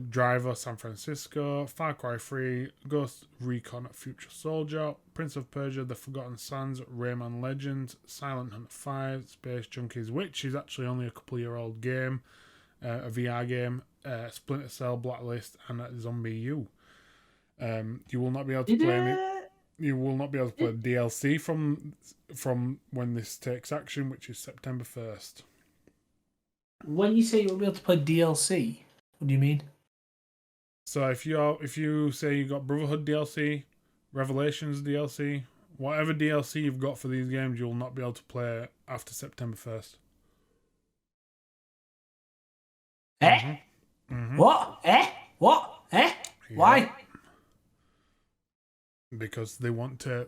Driver, San Francisco, Far Cry 3, Ghost Recon Future Soldier, Prince of Persia, The Forgotten Sands, Rayman Legends, Silent Hunt 5, Space Junkies, which is actually only a couple-year-old game, a VR game, Splinter Cell, Blacklist, and Zombie U. You will not be able to play You will not be able to play DLC from when this takes action, which is September 1st. When you say you'll be able to play DLC, what do you mean? So if you say you got Brotherhood DLC, Revelations DLC, whatever DLC you've got for these games, you'll not be able to play after September 1st. Eh? What? Eh? What? Eh? Why? Because they want to.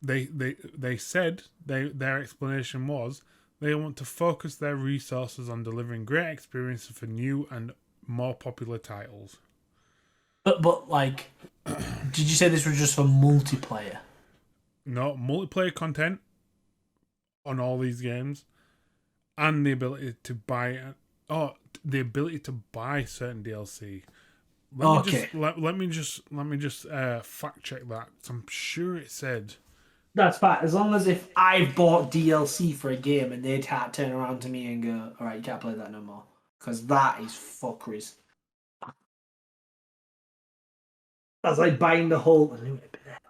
They said their explanation was they want to focus their resources on delivering great experiences for new and more popular titles. But like, did you say this was just for multiplayer? No, multiplayer content on all these games, and the ability to buy. The ability to buy certain DLC. Let me just fact check that. I'm sure it said. That's fine. As long as if I've bought DLC for a game and they can't turn around to me and go, "All right, you can't play that no more," because that is fuckeries. That's like buying the whole.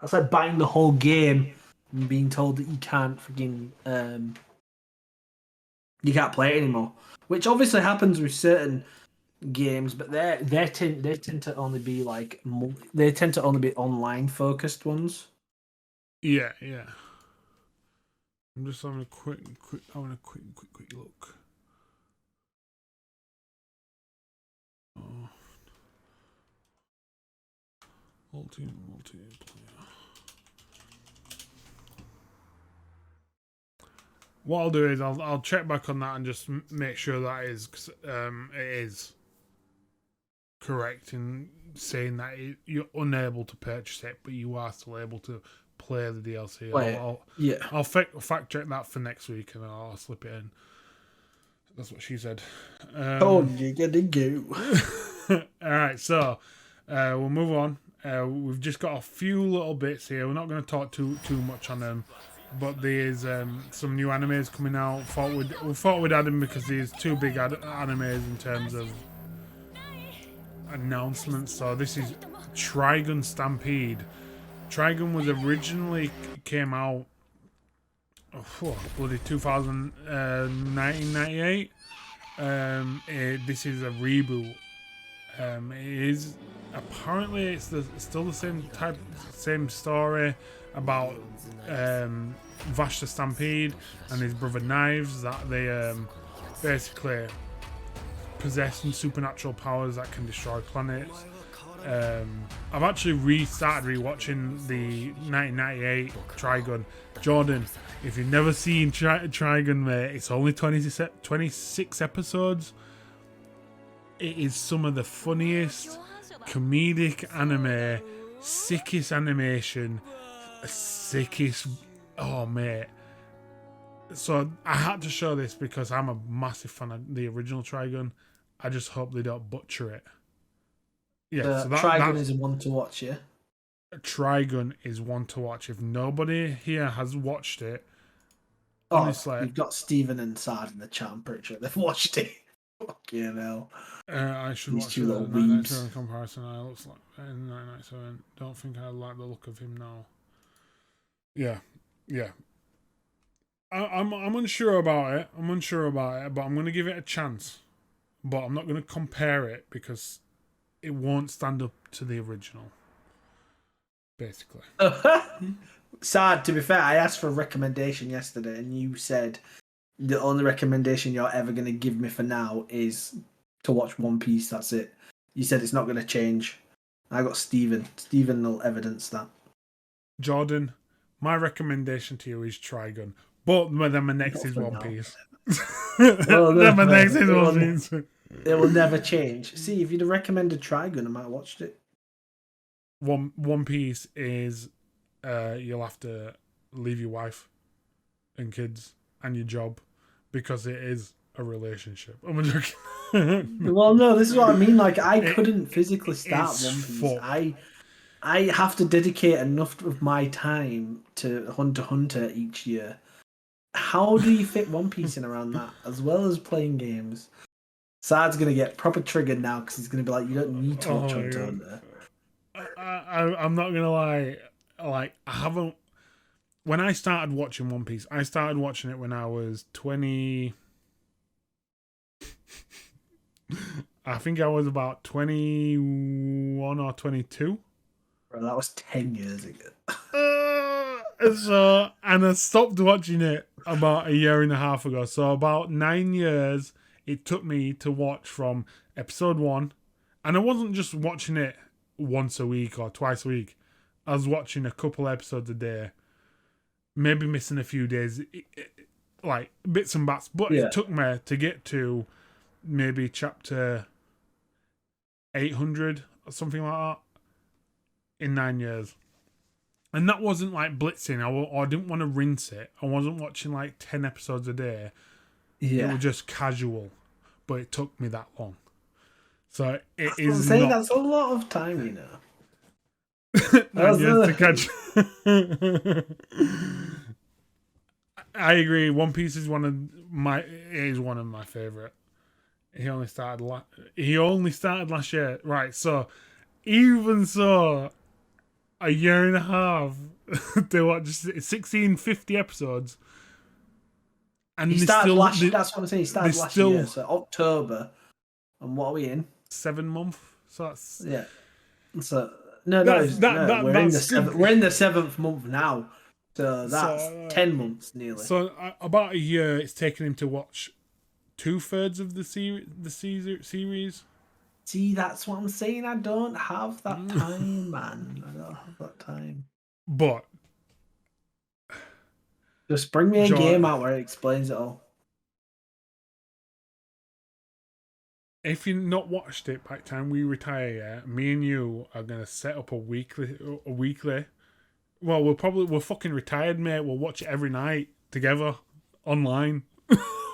That's like buying the whole game and being told that you can't freaking you can't play it anymore. Which obviously happens with certain games, but they tend to only be like they tend to only be online focused ones. Yeah. I'm just having a quick look. Oh. Multiplayer. What I'll do is I'll check back on that and just make sure that is it is correct in saying that you're unable to purchase it, but you are still able to play the DLC. I'll fact check that for next week and I'll slip it in. That's what she said. You gotta go. All right, so we'll move on. We've just got a few little bits here. We're not going to talk too much on them, but there's some new animes coming out. We thought we'd add them because there's two big animes in terms of announcements. So this is Trigun Stampede. Trigun was originally came out bloody 1998. This is a reboot. It is apparently it's still the same story about Vash the Stampede and his brother Knives, that they basically possess some supernatural powers that can destroy planets. I've actually restarted rewatching the 1998 Trigun. Jordan, if you've never seen Trigun, mate, it's only 26 episodes. It is some of the funniest, comedic anime, sickest animation, sickest. Oh, mate. So I had to show this because I'm a massive fan of the original Trigun. I just hope they don't butcher it. Yeah, so Trigun is one to watch, yeah? Trigun is one to watch. If nobody here has watched it, honestly, you've got Steven and Sard in the chat. I'm pretty sure they've watched it. Fucking hell. I should These watch two the little 997 weebs. comparison. I looks like 997. Don't think I like the look of him now. Yeah. I'm unsure about it. But I'm going to give it a chance. But I'm not going to compare it because it won't stand up to the original. Basically. Sad, to be fair, I asked for a recommendation yesterday and you said the only recommendation you're ever going to give me for now is to watch One Piece. That's it. You said it's not going to change. I got Steven. Steven will evidence that. Jordan, my recommendation to you is Trigun. But then my next is One Piece. Then my next is One Piece. It will never change. See, if you'd have recommended Trigun, I might have watched it. One Piece is you'll have to leave your wife and kids and your job because it is a relationship. I'm joking. Well, no, this is what I mean. Like, I couldn't physically start One Piece. I have to dedicate enough of my time to Hunter x Hunter each year. How do you fit One Piece in around that, as well as playing games? Sad's going to get proper triggered now because he's going to be like, you don't need to watch Hunter x Hunter. I'm not going to lie. Like, I haven't... When I started watching One Piece, I started watching it when I was 20... I think I was about 21 or 22. Bro, that was 10 years ago. And I stopped watching it about a year and a half ago. So about 9 years it took me to watch from episode 1, and I wasn't just watching it once a week or twice a week. I was watching a couple episodes a day, maybe missing a few days, like bits and bats. But it took me to get to maybe chapter 800 or something like that in 9 years. And that wasn't like blitzing. I didn't want to rinse it. I wasn't watching like 10 episodes a day. Yeah. It was just casual. But it took me that long. So that's a lot of time, you know. 9 years to catch. I agree. One Piece is one of my favorite. He only started last year. Right, so even so, a year and a half to watch 1650 episodes. And he started last year. That's what I'm saying. He started last year, so October. And what are we in? 7 months. So that's So we're in the 7th month now. So that's 10 months nearly. So about a year it's taken him to watch 2/3 of the series. See, that's what I'm saying. I don't have that time, man. I don't have that time. But just bring me a game out where it explains it all. If you've not watched it by the time we retire, me and you are gonna set up a weekly. Well, we're fucking retired, mate. We'll watch it every night together online.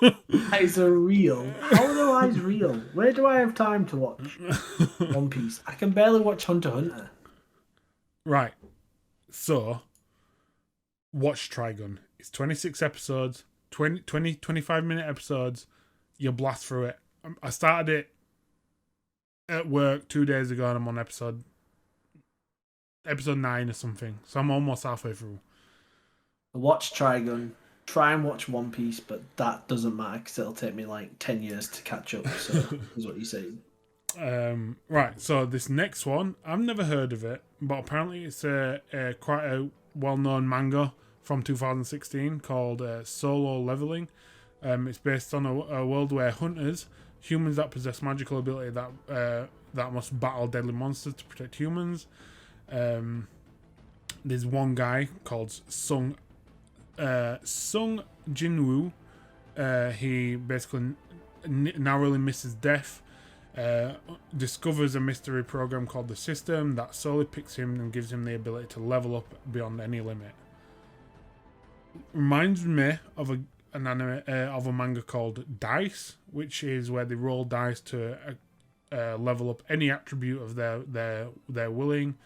That is a real. How do I real? Where do I have time to watch One Piece? I can barely watch Hunter x Hunter. Right. So, watch Trigun. It's 26 episodes, 25-minute episodes. You blast through it. I started it at work 2 days ago, and I'm on episode 9 or something. So I'm almost halfway through. Watch Trigun. Try and watch One Piece, but that doesn't matter because it'll take me like 10 years to catch up. So is what you're saying. Right. So this next one, I've never heard of it, but apparently it's quite a well-known manga from 2016 called Solo Leveling. It's based on a world where hunters, humans that possess magical ability that must battle deadly monsters to protect humans. There's one guy called Sung Jinwoo. He basically narrowly misses death. Discovers a mystery program called the System that solely picks him and gives him the ability to level up beyond any limit. Reminds me of a manga called Dice, which is where they roll dice to level up any attribute of their willing.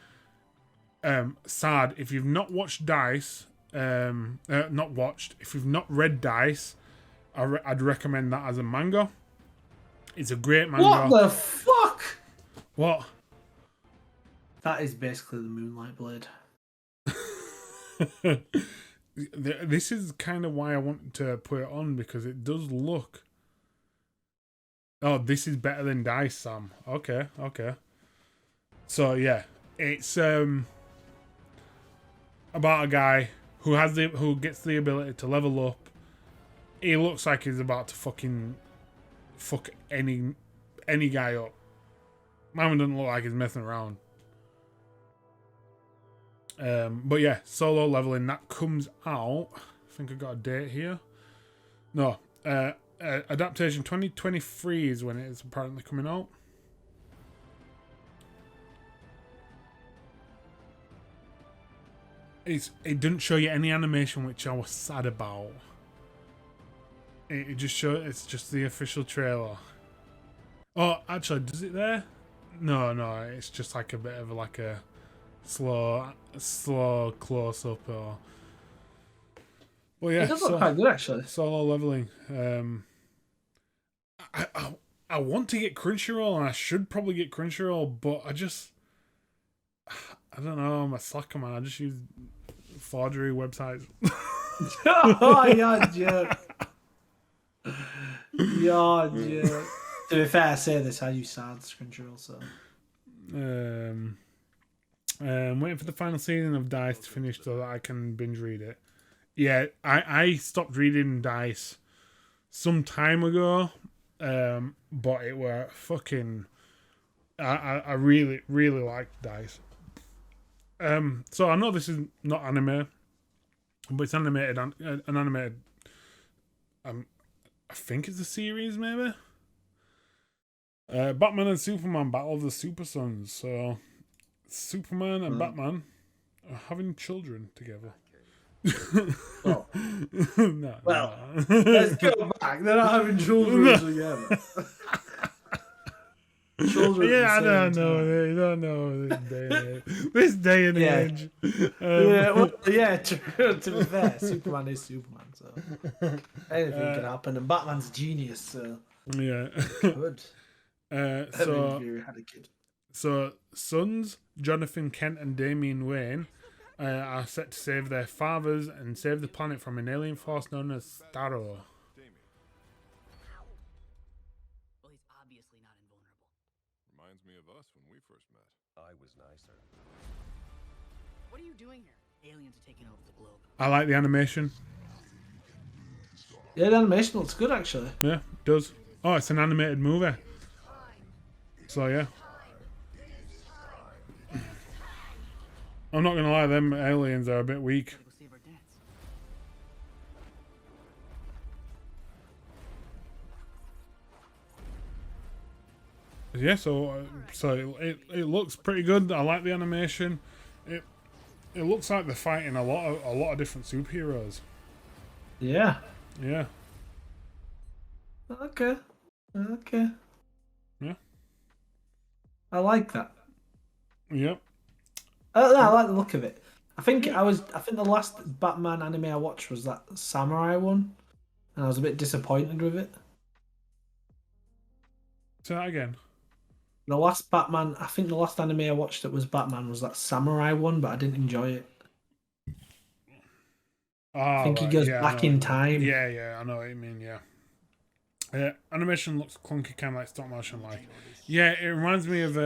Sad, if you've not watched Dice, if you've not read Dice, I'd recommend that as a manga. It's a great manga. What the fuck? What? That is basically the Moonlight Blade. This is kind of why I wanted to put it on, because it does look... Oh, this is better than Dice, Sam. Okay. So, yeah. It's about a guy who gets the ability to level up. He looks like he's about to fucking fuck any guy up. Man doesn't look like he's messing around. But yeah, Solo Leveling, that comes out. I think I got a date here. No, adaptation 2023 is when it is apparently coming out. It didn't show you any animation, which I was sad about. It just showed, it's just the official trailer. Oh, actually, does it there? No, it's just like a bit of like a slow close up. Or well, yeah, it does look quite good actually. Solo Leveling. I want to get Crunchyroll, and I should probably get Crunchyroll, but I don't know. I'm a slacker, man. I just use forgery websites. Oh, you're a jerk. You're a jerk. To be fair, I say this, I use SARS Crunchyroll, so. Waiting for the final season of Dice to finish so that I can binge read it. Yeah, I stopped reading Dice some time ago. but it were fucking. I really really liked Dice. So I know this is not anime, but it's animated. An animated. I think it's a series, maybe. Batman and Superman Battle of the Super Sons. So Superman and Batman are having children together. Well, No, well, no. let's go back. They're not having children together. Children. Yeah, I at the don't same know. time. You don't know this day and age. This day and Yeah. age. Yeah, well, yeah. True. To be fair, Superman is Superman, so anything can happen. And Batman's a genius, so Yeah. good. So Fury had a kid. So, sons Jonathan Kent and Damian Wayne are set to save their fathers and save the planet from an alien force known as Starro. Well, he's obviously not invulnerable. Reminds me of us when we first met. I was nicer. What are you doing here? Aliens are taking over the globe. I like the animation. Yeah, the animation looks good actually. Yeah, it does. Oh, it's an animated movie. So, yeah. I'm not going to lie, them aliens are a bit weak. Gotta go save our dads. Yeah, so it looks pretty good. I like the animation. It looks like they're fighting a lot of different superheroes. Yeah. Yeah. Okay. Okay. Yeah. I like that. Yep. I like the look of it. I think the last Batman anime I watched was that samurai one, and I was a bit disappointed with it. Say that again. The last Batman, I think the last anime I watched that was Batman was that samurai one, but I didn't enjoy it. I think he goes back in time. Yeah, I know what you mean, yeah. Animation looks clunky, kind of like stop motion like. Yeah, it reminds me of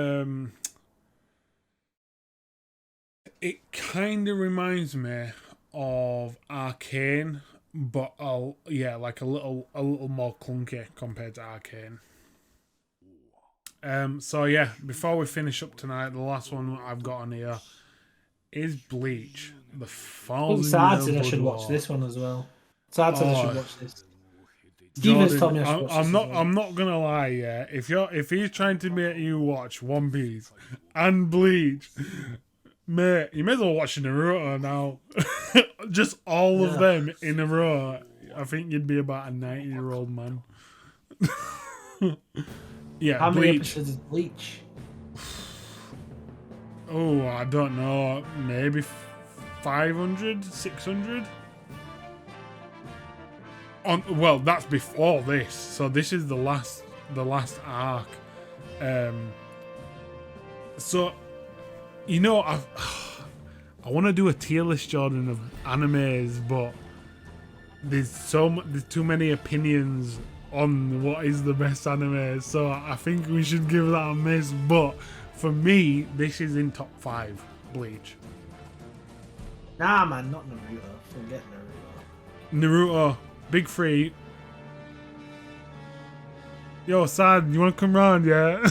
it kind of reminds me of Arcane, but like a little more clunky compared to Arcane. So yeah, before we finish up tonight, the last one I've got on here is Bleach. The Sad said I should watch this one as well. Sad said I should watch this. Steven's told me I should watch this as well. I'm not gonna lie, yeah. If he's trying to make you watch One Piece and Bleach, mate, you may as well watch Naruto now. Just all of them in a row. I think you'd be about a 90-year-old man. Yeah, How many Bleach. episodes is Bleach? Oh, I don't know. Maybe 500, 600? Well, that's before this. So this is the last arc. So, you know, I want to do a tier list, Jordan, of animes, but there's too many opinions on what is the best anime. So I think we should give that a miss. But for me, this is in top 5. Bleach. Nah, man, not Naruto. Forget Naruto. Naruto, Big 3. Yo, Sad, you want to come round, yeah?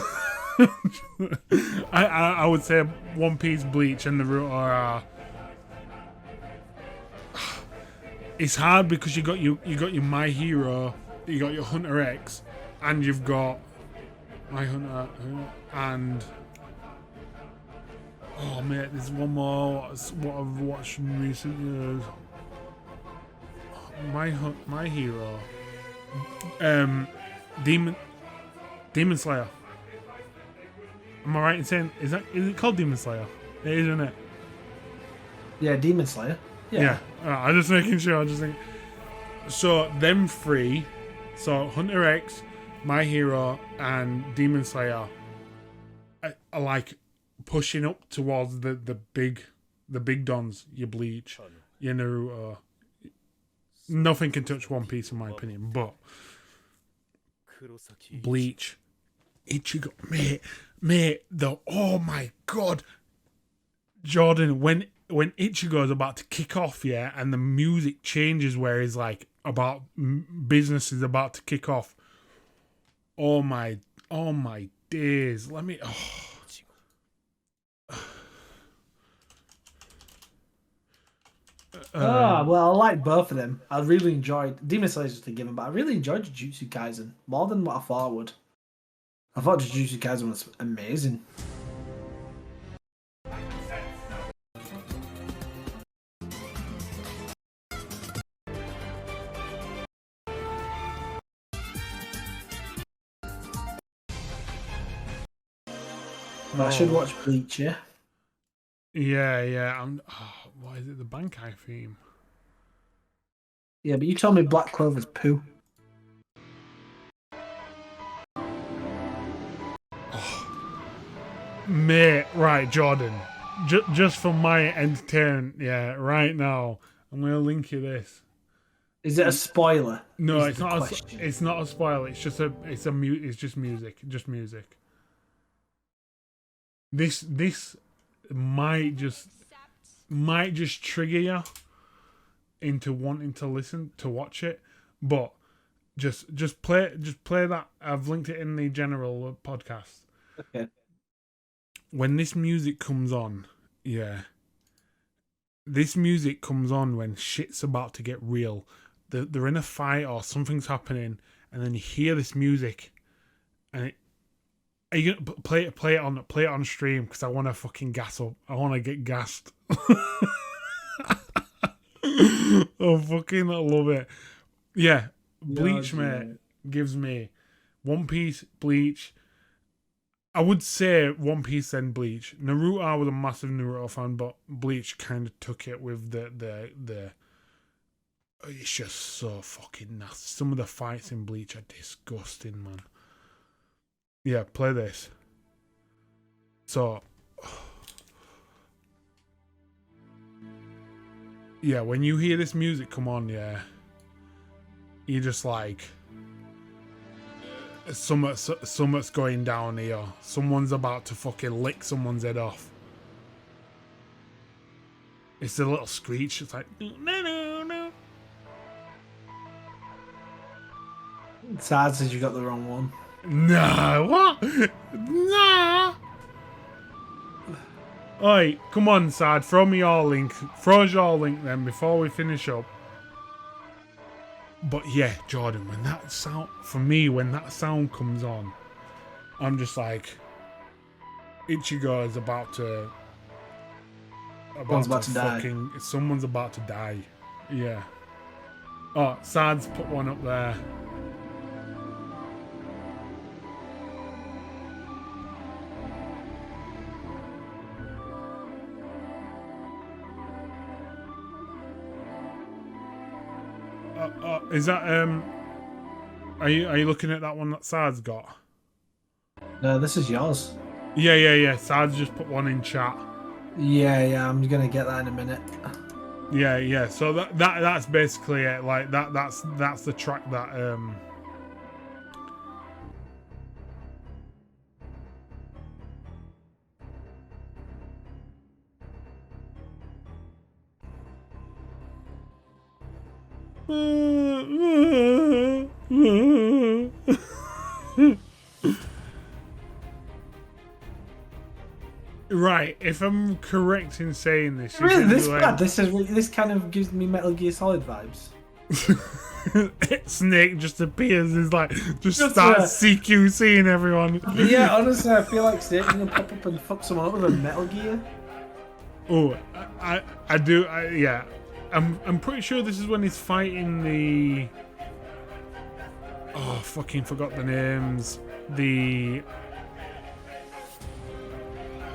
I would say One Piece, Bleach, and Naruto are. It's hard because you got your My Hero, you got your Hunter X, and you've got My Hunter and. Oh mate, there's one more. What I've watched in recent years. My Hero. Demon Slayer. Am I right in saying is it called Demon Slayer? It is, isn't it? Yeah, Demon Slayer. Yeah. I'm just making sure. I'm just thinking. So them 3. So Hunter X, My Hero, and Demon Slayer are like pushing up towards the big dons. Your Bleach, your Naruto. Nothing can touch One Piece in my opinion, but Bleach, Ichigo, mate, oh my god, Jordan, when Ichigo is about to kick off, yeah, and the music changes where he's like about business is about to kick off. Oh my days. Let me. Well, I like both of them. I really enjoyed Demon Slayer just a given, but I really enjoyed Jujutsu Kaisen more than what I thought I would. I thought Jujutsu Kaisen was amazing. But I should watch Bleach, yeah? Yeah. What is it? The Bankai theme. Yeah, but you told me Black Clover's poo. Mate, right, Jordan. Just for my entertainment, yeah, right now, I'm gonna link you this. Is it a spoiler? No, Is it's the not. question. It's not a spoiler. It's just It's just music. Just music. This might just trigger you into wanting to watch it, but just play that. I've linked it in the general podcast. Okay. When this music comes on, yeah. This music comes on when shit's about to get real. They're in a fight or something's happening, and then you hear this music, and are you gonna play it on stream? Because I want to fucking gas up. I want to get gassed. Oh, fucking I love it. Yeah, Bleach, mate, gives me One Piece, Bleach. I would say One Piece then Bleach. Naruto, I was a massive Naruto fan, but Bleach kind of took it with the. It's just so fucking nasty. Some of the fights in Bleach are disgusting, man. Yeah, play this. So, yeah, when you hear this music come on, yeah, you're just like, something's going down here. Someone's about to fucking lick someone's head off. It's a little screech. It's like, no. Sad says you got the wrong one. Nah, what? Nah. Alright, come on, Sad. Throw me your link. Throw us your link then before we finish up. But yeah, Jordan, when that sound comes on, I'm just like, Ichigo is about to die. Someone's about to die. Yeah. Oh, Sad's put one up there. Is that Are you looking at that one that Sad's got? No, this is yours. Yeah. Sad's just put one in chat. Yeah. I'm gonna get that in a minute. Yeah. So that's basically it. Like that's the track that Right, if I'm correct in saying this, Really, this bad? This kind of gives me Metal Gear Solid vibes. Snake just appears and like just starts CQCing everyone. Yeah, honestly, I feel like Snake's gonna pop up and fuck someone up with a Metal Gear. Oh, I do. Yeah, I'm pretty sure this is when he's fighting the. Oh, fucking forgot the names. The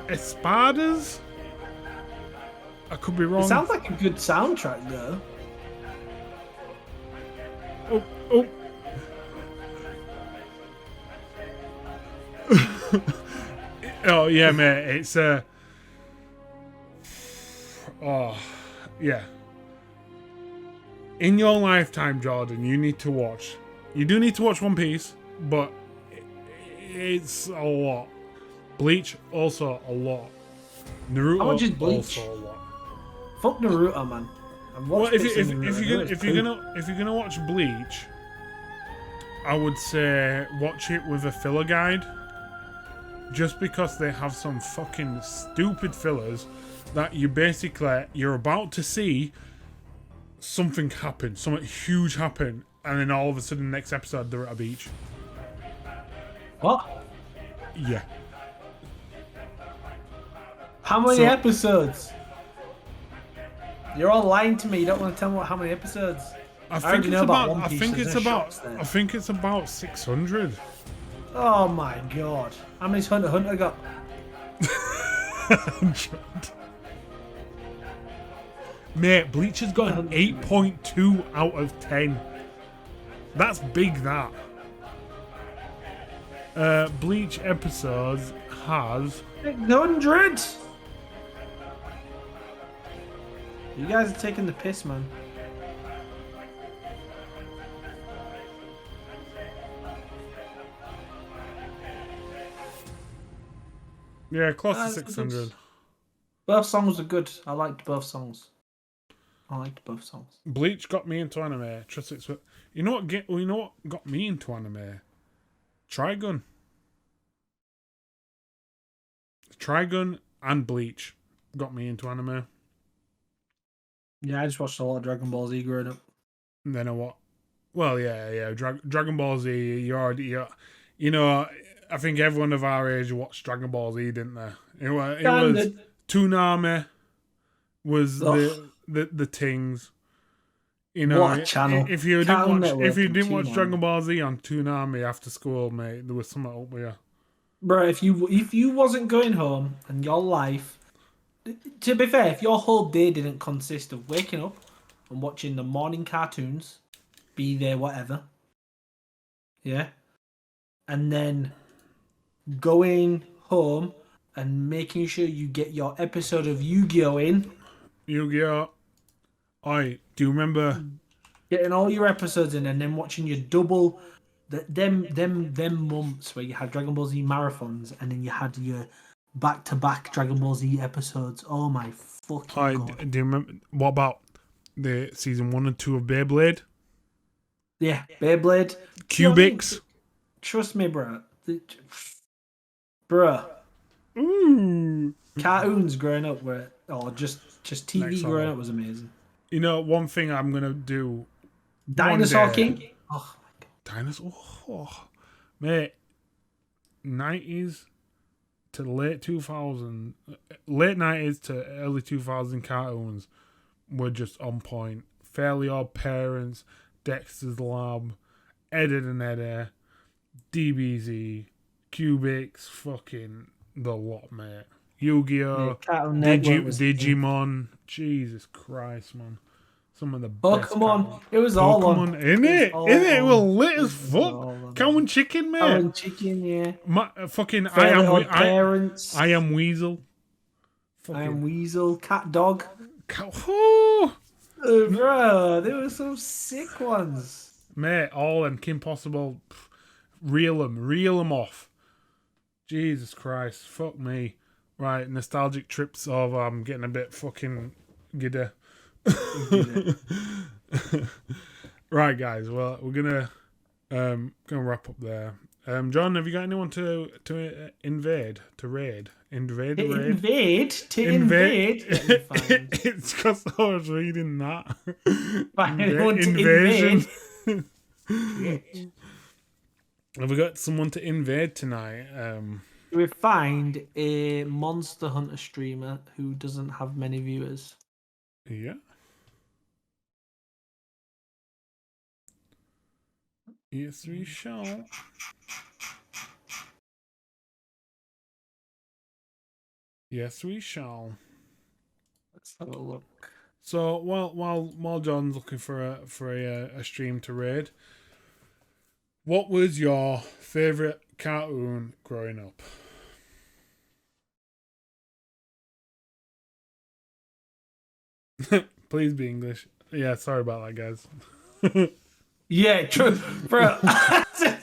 Espadas? I could be wrong. It sounds like a good soundtrack, though. Oh. Oh, yeah, mate. It's oh, yeah. In your lifetime, Jordan, you do need to watch One Piece, but it's a lot. Bleach, also a lot. Naruto, How much is Bleach? Also a lot. Fuck Naruto, man. Well, if you're gonna watch Bleach, I would say watch it with a filler guide. Just because they have some fucking stupid fillers that you're about to see something happen, something huge happen, and then all of a sudden next episode they're at a beach. What? Yeah. How many episodes? You're all lying to me. You don't want to tell me how many episodes. I already know about One I Piece, think there's it's no about. shops there. I think it's about 600. Oh my god. How many's Hunter x Hunter got? Mate, Bleach has got an 8.2 out of 10. That's big, that. Bleach episodes has 600! You guys are taking the piss, man. yeah, close to 600. Both songs are good. I liked both songs. Bleach got me into anime. Trust it's you know what? You know what got me into anime? Trigun and Bleach got me into anime. Yeah, I just watched a lot of Dragon Ball Z growing up. And then what? Well, yeah. Dragon Ball Z. You know, I think everyone of our age watched Dragon Ball Z, didn't they? It was Toonami was the things. You know, what channel? If you didn't watch Dragon Ball Z on Toonami after school, mate, there was something up with you. Bro, if you wasn't going home and your life, to be fair, if your whole day didn't consist of waking up and watching the morning cartoons, be there whatever, yeah, and then going home and making sure you get your episode of Yu-Gi-Oh in. Yu-Gi-Oh! Do you remember Getting all your episodes in and then watching your double them months where you had Dragon Ball Z marathons and then you had your back-to-back Dragon Ball Z episodes. Oh my fucking god. Do you remember what about the season 1 and 2 of Beyblade? Yeah, Beyblade. Cubics. Trust me, bro. Bro. Ooh. Cartoons growing up just TV Next growing level. up was amazing. You know, one thing I'm gonna do. Dinosaur one day- King. Oh my god. Dinosaur. Oh, mate. 90s to late 2000, late 90s to early 2000 cartoons were just on point. Fairly Odd Parents, Dexter's Lab, Ed, Edd and Eddy, DBZ, Cubics, fucking the lot, mate. Yu-Gi-Oh! Yeah, Cartoon Network was Digimon. Jesus Christ, man. Some of the best. Pokemon. It was all on. In it? It was lit as all fuck. on. Cow and chicken, mate. Cow and chicken, yeah. Fucking Fairly Odd Parents. I am Weasel. I am Weasel. Cat Dog. Oh, Bro, there were some sick ones. mate, all them Kim Possible. Reel them off. Jesus Christ, fuck me. Right, nostalgic trips over. I'm getting a bit fucking giddy. Right, guys. Well, we're gonna wrap up there. John, have you got anyone to invade, to raid? Invade. It's because I was reading that. Invasion. Have we got someone to invade tonight? We find a Monster Hunter streamer who doesn't have many viewers. Yeah. Yes, we shall. Yes, we shall. Let's have a look. So while John's looking for a stream to raid, what was your favorite cartoon growing up? Please be English. Yeah, sorry about that, guys. Yeah, true, bro.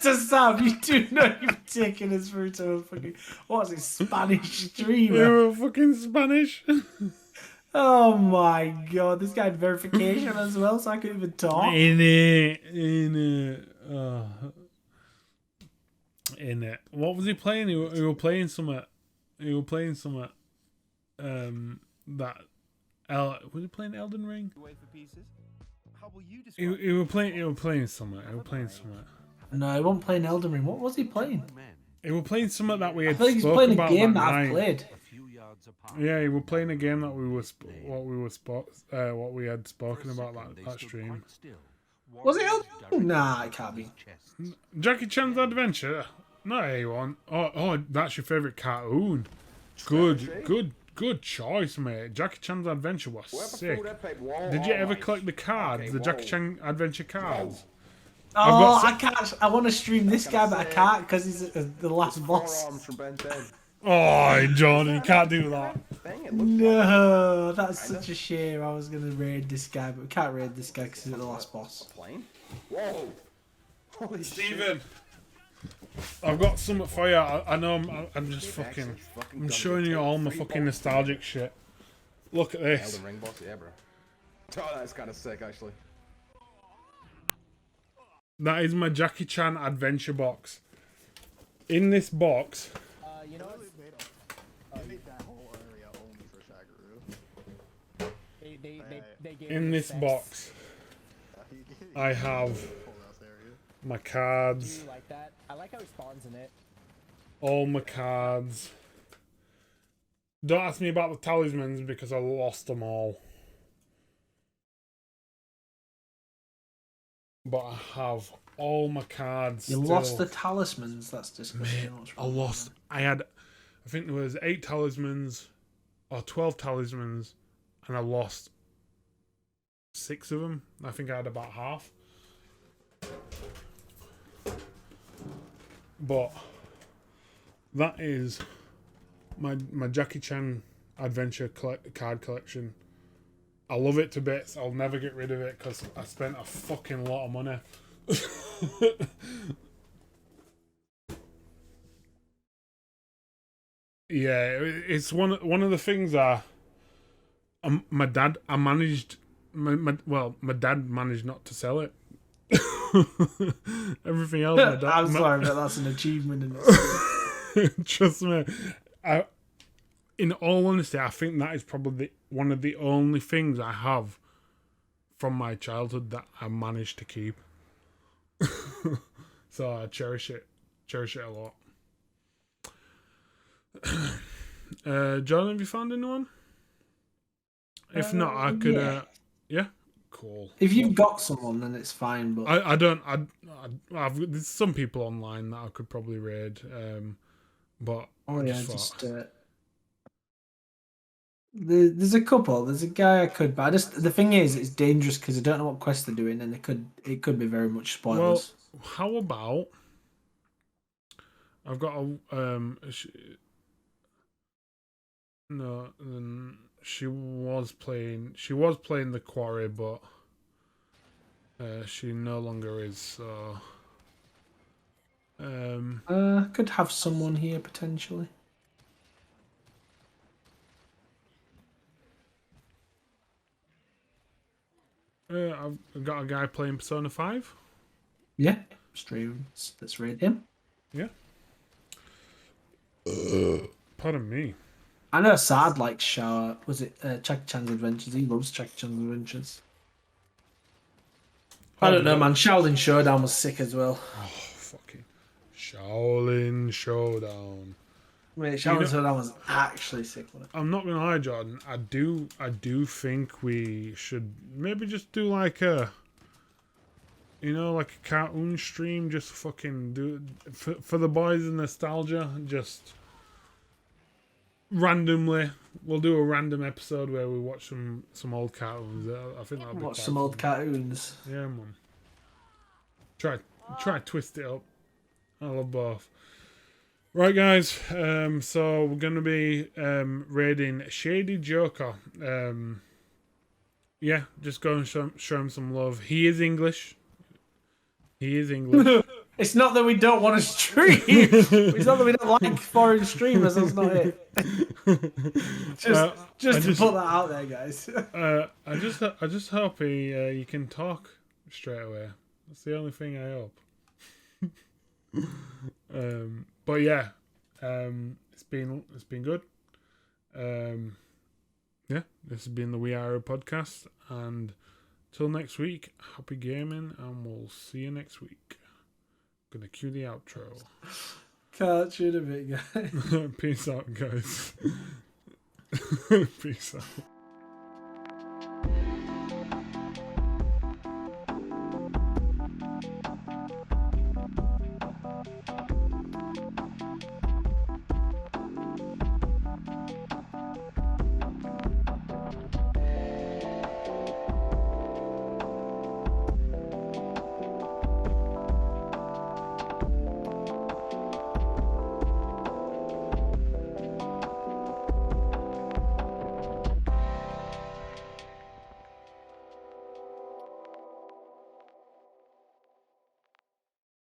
To Sam, you do know you've taken us through to a fucking what's it, Spanish streamer? You were fucking Spanish. Oh my god, this guy had verification as well, so I couldn't even talk. In it. Oh, in it. What was he playing? He were playing something. He were playing something. Was he playing Elden Ring? He were playing. He were playing something. He were playing something. No, he wasn't playing Elden Ring. What was he playing? He were playing something that we had. I think he's spoke playing a about game that that I've night. played. Yeah, he were playing a game that what we had spoken about that stream. Was it Elden Ring? Nah, it can't be. Jackie Chan's Adventure. No, he won. Oh, that's your favourite cartoon. Good choice, mate. Jackie Chan's Adventure was sick. Did you ever collect the cards, the Jackie Chan Adventure cards? Oh, I can't. I want to stream this guy, but I can't because he's the last boss. Oh, John, you can't do that. No, that's such a shame. I was gonna raid this guy, but we can't raid this guy because he's the last boss. Whoa! Holy Steven, I've got something for you. I know I'm just fucking. I'm showing you all my fucking nostalgic shit. Look at this. Elden Ring boss, yeah, bro. Oh, that's kind of sick, actually. That is my Jackie Chan Adventure box. In this box. You know what? They made that whole area only for Shagaru. They gave In this box, I have my cards. Do you like that? I like how he spawns in it. All my cards. Don't ask me about the talismans because I lost them all. But I have all my cards. You still. lost the talismans. That's disgusting. Mate, I think there was 8 talismans or 12 talismans, and I lost 6 of them. I think I had about half. But that is my Jackie Chan Adventure card collection. I love it to bits. I'll never get rid of it because I spent a fucking lot of money. Yeah, it's one of the things my dad managed not to sell it. Everything else, my dad. I'm sorry, but that's an achievement in itself. Trust me. In all honesty, I think that is probably one of the only things I have from my childhood that I managed to keep. So I cherish it a lot. John, have you found anyone? If not, I could. Yeah, cool. If you've got someone, then it's fine. But I don't. There's some people online that I could probably raid. But there's a couple. There's a guy I could, but the thing is, it's dangerous because I don't know what quests they're doing, and it could be very much spoilers. Well, how about I've got she was playing the Quarry, but she no longer is. So could have someone here potentially. I've got a guy playing Persona 5. Yeah, streams. Let's rate him. Yeah. Pardon me. I know Sad likes Jackie Chan's Adventures. He loves Jackie Chan's Adventures. I don't know, man. Shaolin Showdown was sick as well. Oh, fucking Shaolin Showdown. Wait, Shaolin Showdown was actually sick. I'm not gonna lie, Jordan. I do think we should maybe just do like a cartoon stream. Just fucking do for the boys in nostalgia. Just randomly, we'll do a random episode where we watch some old cartoons. I think that'll be watch some old cartoons. Yeah, man. Try twist it up. I love both. Right, guys. So we're gonna be raiding Shady Joker. Yeah, just go and show him some love. He is English. It's not that we don't want to stream. It's not that we don't like foreign streamers. That's not it. just to put that out there, guys. I just hope you can talk straight away. That's the only thing I hope. But yeah, it's been good. Yeah, this has been the We Are podcast, and till next week, happy gaming, and we'll see you next week. Gonna cue the outro. Catch you in a bit, guys. Peace out, guys. Peace out.